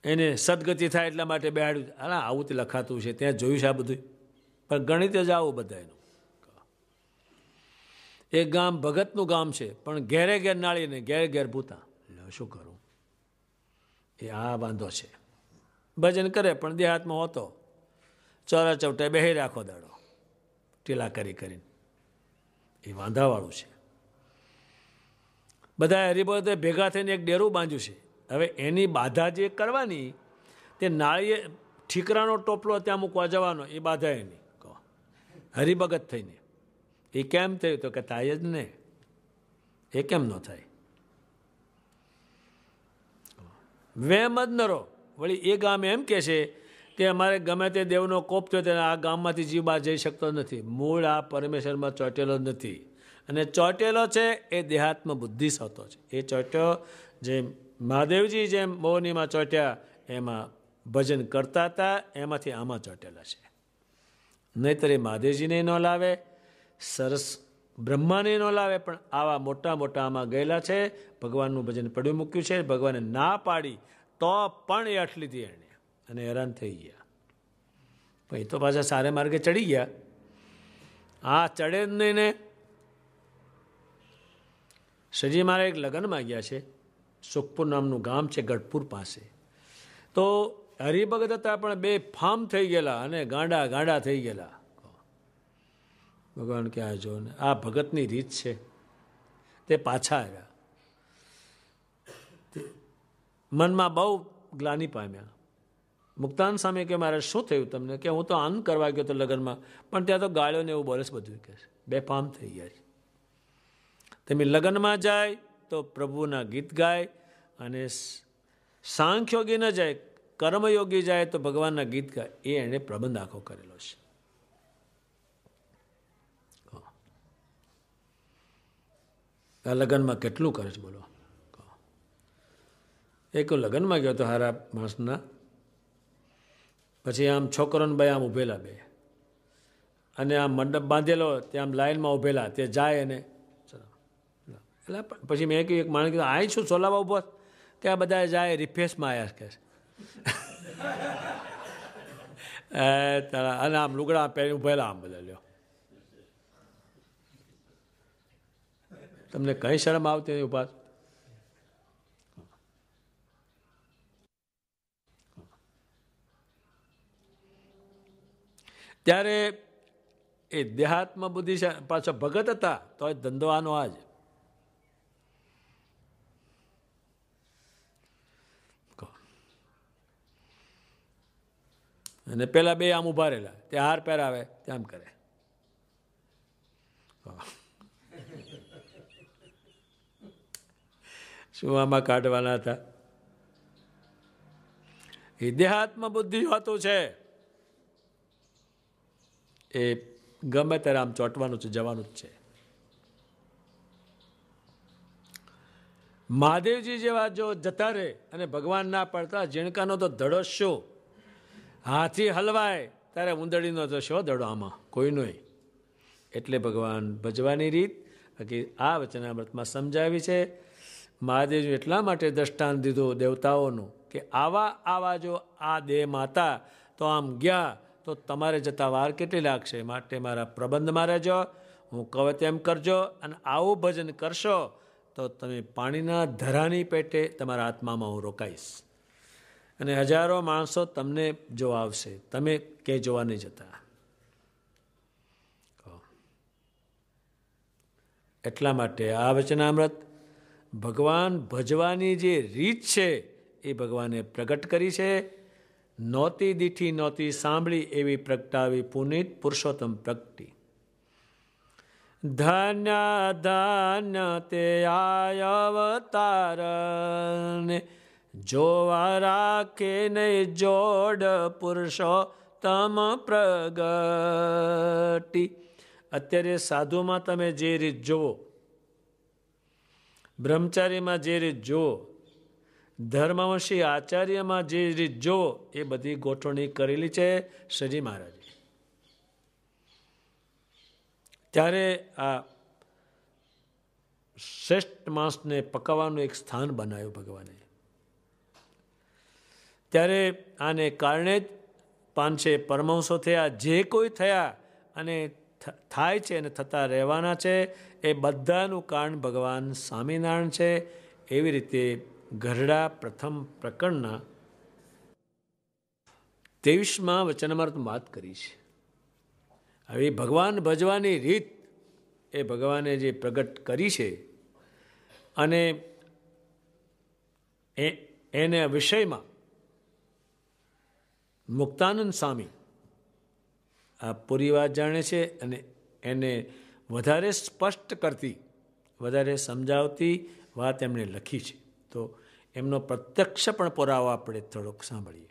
એને સદગતિ થાય એટલા માટે બેહાડ્યું. હા, આવું તે લખાતું છે, ત્યાં જોયું છે આ બધું. પણ ગણિત જ આવું બધા એનું. એક ગામ ભગતનું ગામ છે, પણ ઘેરે ઘેર નાળીને ઘેરે ઘેર ભૂતા. શું કરું? એ આ વાંધો છે. ભજન કરે પણ દેહાતમાં હોતો, ચોરા ચવટે બેહી રાખો દાડો, ટીલા કરીને. એ વાંધાવાળું છે. બધા હરિભક્તો ભેગા થઈને એક ડેરું બાંધ્યું છે. હવે એની બાધા જે કરવાની, તે નાળીએ ઠીકરાનો ટોપલો ત્યાં મૂકવા જવાનો, એ બાધા એની હરિભગત થઈને. એ કેમ થયું? તો કે થાય જ ને. એ કેમ ન થાય? વેમ જ નરો. વળી એ ગામ એમ કે છે કે અમારે ગમે તે દેવનો કોપ થયો તેને આ ગામમાંથી જીવ બહાર જઈ શકતો નથી. મૂળ આ પરમેશ્વરમાં ચોંટેલો જ નથી. અને ચોંટેલો છે એ દેહાત્મ બુદ્ધિ થતો છે. એ ચોંટ્યો જેમ મહાદેવજી જેમ મોહનીમાં ચોંટ્યા એમાં ભજન કરતા હતા, એમાંથી આમાં ચોંટેલા છે. નહીતર એ મહાદેવજીને ન લાવે, સરસ બ્રહ્માને ન લાવે, પણ આવા મોટા મોટા આમાં ગયેલા છે. ભગવાનનું ભજન પડ્યું મૂક્યું છે. ભગવાને ના પાડી તો પણ એ અઠ લીધી એણે અને હેરાન થઈ ગયા. પણ એ તો પાછા સારે માર્ગે ચડી ગયા. આ ચડે જ નહીં ને. શ્રીજી મારે એક લગ્નમાં ગયા છે. સુખપુર નામનું ગામ છે ગઢપુર પાસે. તો હરિભગત હતા પણ બે ફામ થઈ ગયેલા અને ગાંડા ગાંડા થઈ ગયેલા. ભગવાન કે આ જો ને આ ભગતની રીત છે. તે પાછા આવ્યા. મનમાં બહુ ગ્લાનિ પામ્યા. મુક્તાન સામે કે મારે શું થયું તમને? કે હું તો આનંદ કરવા ગયો હતો લગ્નમાં, પણ ત્યાં તો ગાળ્યો ને એવું બોલે બધું કે બે ફામ થઈ ગયા છે. તમે લગ્નમાં જાય તો પ્રભુના ગીત ગાય, અને સાંખ્યોગી ન જાય, કર્મયોગી જાય તો ભગવાનના ગીત ગાય. એ એણે પ્રબંધ આખો કરેલો છે. આ લગ્નમાં કેટલું કરે છે બોલો. એક લગ્નમાં ગયો તો હારા માણસના. પછી આમ છોકરોને ભાઈ આમ ઉભેલા બે, અને આમ મંડપ બાંધેલો, ત્યાં આમ લાઈનમાં ઉભેલા. તે જાય અને એટલે પછી મેં કહ્યું, એક માણસ કીધું આય શું સોલાવા ઉભો? કે આ બધા જાય રિફેસમાં આવ્યા કે અને આમ લુગડા પહેરી ઉભેલા આમ બધા. લ્યો, તમને કઈ શરમ આવતી નહીં ઉપાસ? ત્યારે એ દેહાત્મ બુદ્ધિ પાછો ભગત હતા તો ધંધો આનો આજ. અને પેલા બે આમ ઉભા રહેલા, તે હાર પહેરાવે તેમ કરે. શું આમાં કાઢવાના હતા? એ દેહાત્મ બુદ્ધિ હોતું છે. એ ગમે ત્યારે આમ ચોંટવાનું છે, જવાનું જ છે. મહાદેવજી જેવા જો જતા રહે અને ભગવાન ના પડતા, ઝીણકાનો તો ધડો શું? હાથી હલવાય ત્યારે ઉંદડીનો તો શો ધડો આમાં કોઈનો. એટલે ભગવાન ભજવાની રીત બાકી આ વચનામૃતમાં સમજાવી છે. મહાદેવજી એટલા માટે દ્રષ્ટાંત દીધું દેવતાઓનું કે આવા આવા જો આ દેહમાં હતા તો આમ ગયા તો તમારે જતા વાર કેટલી લાગશે. માટે મારા પ્રબંધમાં રહેજો, હું કહું તેમ કરજો, અને આવું ભજન કરશો તો તમે પાણીના ધરાની પેટે તમારા આત્મામાં હું રોકાઈશ, અને હજારો માણસો તમને જોવા આવશે, તમે ક્યાંય જોવા નહીં જતા. એટલા માટે આ વચનામૃત ભગવાન ભજવાની જે રીત છે એ ભગવાને પ્રગટ કરી છે. નહોતી દીઠી નહોતી સાંભળી એવી પ્રગટાવી પુનિત પુરુષોત્તમ પ્રગટી. ધન્ય ધન્ય તે આય અવતાર ને જોવા રાખે નહીં જોડ પુરુષોત્તમ પ્રગટી. અત્યારે સાધુમાં તમે જે રીત જુઓ, બ્રહ્મચારીમાં જે રીત જુઓ, ધર્મવંશી આચાર્યમાં જે રીત જુઓ, એ બધી ગોઠવણી કરેલી છે શ્રીજી મહારાજે. ત્યારે આ શ્રેષ્ઠ માણસને પકાવવાનું એક સ્થાન બનાવ્યું ભગવાને. ત્યારે આને કારણે જ 500 પરમહંસો થયા, જે કોઈ થયા અને થાય છે અને થતા રહેવાના છે, એ બધાનું કારણ ભગવાન સ્વામિનારાયણ છે. એવી રીતે ગરડા પ્રથમ પ્રકરણના 23માં વચનામૃત વાત કરી છે. હવે ભગવાન ભજવાની રીત એ ભગવાને જે પ્રગટ કરી છે, અને એને વિષયમાં મુક્તાનંદ સ્વામી આ પૂરી વાત જાણે છે, અને એને વધારે સ્પષ્ટ કરતી, વધારે સમજાવતી વાત એમણે લખી છે. તો એમનો પ્રત્યક્ષ પણ પુરાવો આપણે થોડોક સાંભળીએ.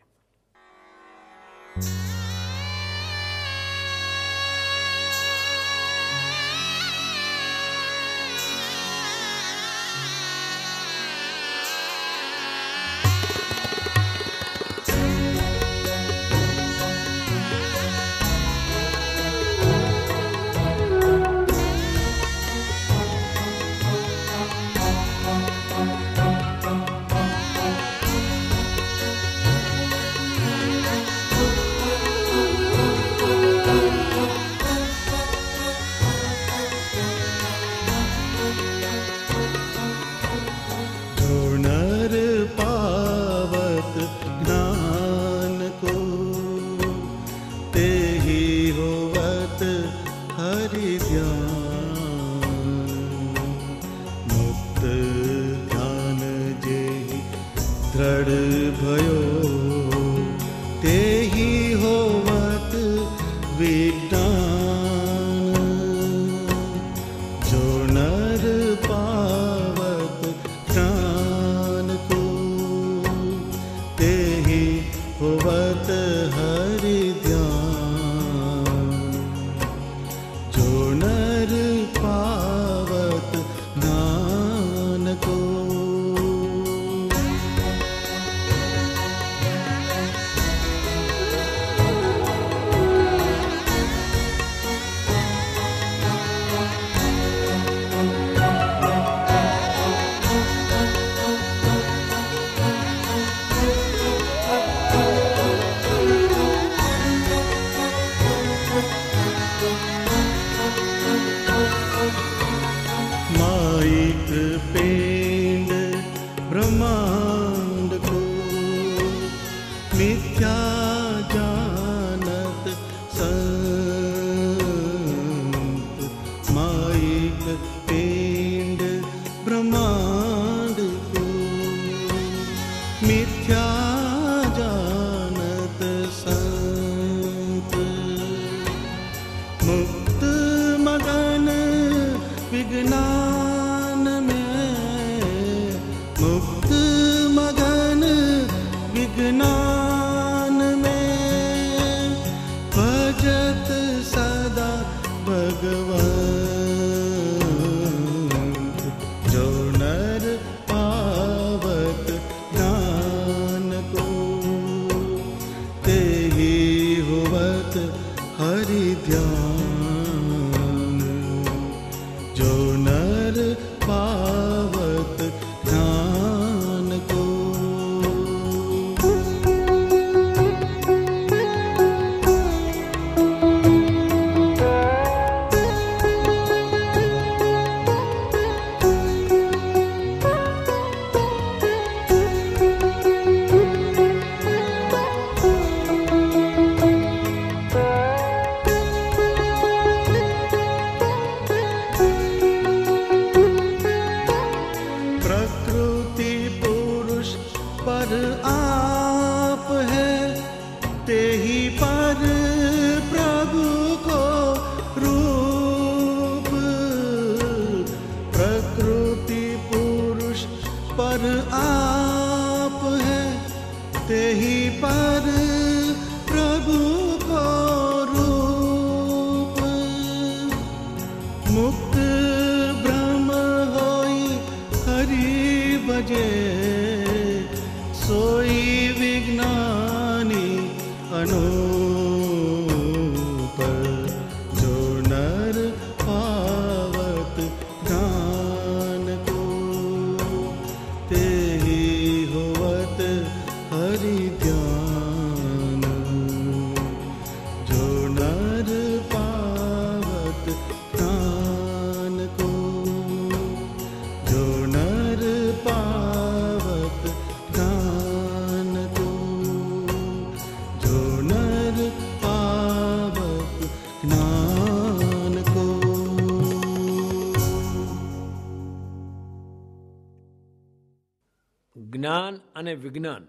જ્ઞાન અને વિજ્ઞાન,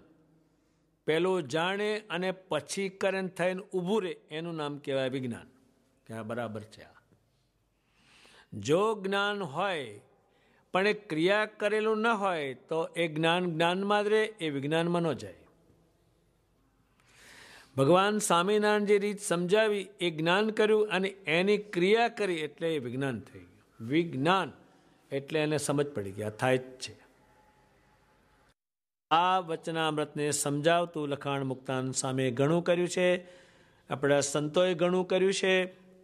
પેલું જાણે અને પછી કરે થઈને ઊભું રહે એનું નામ કહેવાય વિજ્ઞાન, કે આ બરાબર છે. જો જ્ઞાન હોય પણ એ ક્રિયા કરેલું ન હોય તો એ જ્ઞાન જ્ઞાનમાં જ રહે, એ વિજ્ઞાનમાં ન જાય. ભગવાન સ્વામિનારાયણ જે રીત સમજાવી એ જ્ઞાન કર્યું અને એની ક્રિયા કરી એટલે એ વિજ્ઞાન થઈ ગયું. વિજ્ઞાન એટલે એને સમજ પડી ગઈ, આ થાય જ છે. આ વચનામૃતને સમજાવતું લખાણ મુક્તાન સામે ઘણું કર્યું છે. આપણા સંતોએ ઘણું કર્યું છે,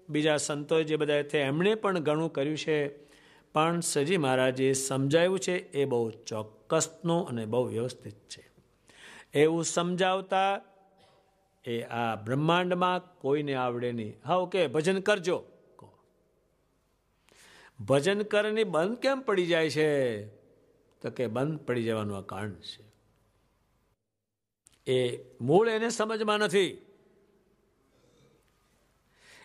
બીજા સંતોએ જે બધા છે એમણે પણ ઘણું કર્યું છે. પણ શ્રીજી મહારાજે સમજાવ્યું છે એ બહુ ચોક્કસનું અને બહુ વ્યવસ્થિત છે. એવું સમજાવતા એ આ બ્રહ્માંડમાં કોઈને આવડે નહીં. હા ઓકે, ભજન કરજો, ભજન કરવાની બંધ કેમ પડી જાય છે? તો કે બંધ પડી જવાનું આ કારણ છે. એ મૂળ એને સમજમાં નથી.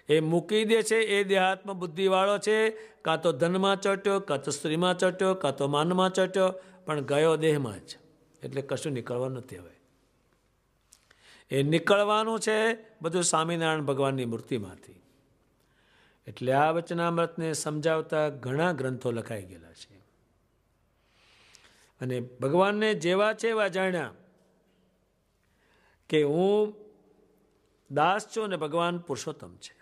એ મૂકી દે છે, એ દેહાત્મ બુદ્ધિવાળો છે. કાં તો ધનમાં ચોટ્યો, કાં તો સ્ત્રીમાં ચોટ્યો, કાં તો માનમાં ચોટ્યો, પણ ગયો દેહમાં જ. એટલે કશું નીકળવાનું નથી. હવે એ નીકળવાનું છે બધું સ્વામિનારાયણ ભગવાનની મૂર્તિમાંથી. એટલે આ વચનામૃતને સમજાવતા ઘણા ગ્રંથો લખાઈ ગયેલા છે. અને ભગવાનને જેવા છે એવા જાણ્યા કે હું દાસ છું અને ભગવાન પુરુષોત્તમ છે,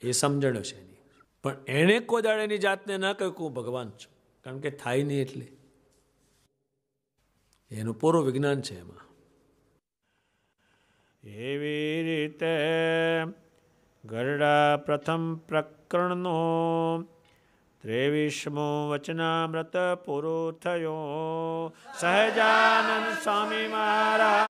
એ સમજણો છે એની. પણ એણે કોઈ દાડે એની જાતને ના કહ્યું કે હું ભગવાન છું, કારણ કે થાય નહીં. એટલે એનું પૂરું વિજ્ઞાન છે એમાં. એવી રીતે ગરડા પ્રથમ પ્રકરણનો 23મો વચનામૃત પૂરો થયો. સહજાનંદ સ્વામી મહારાજ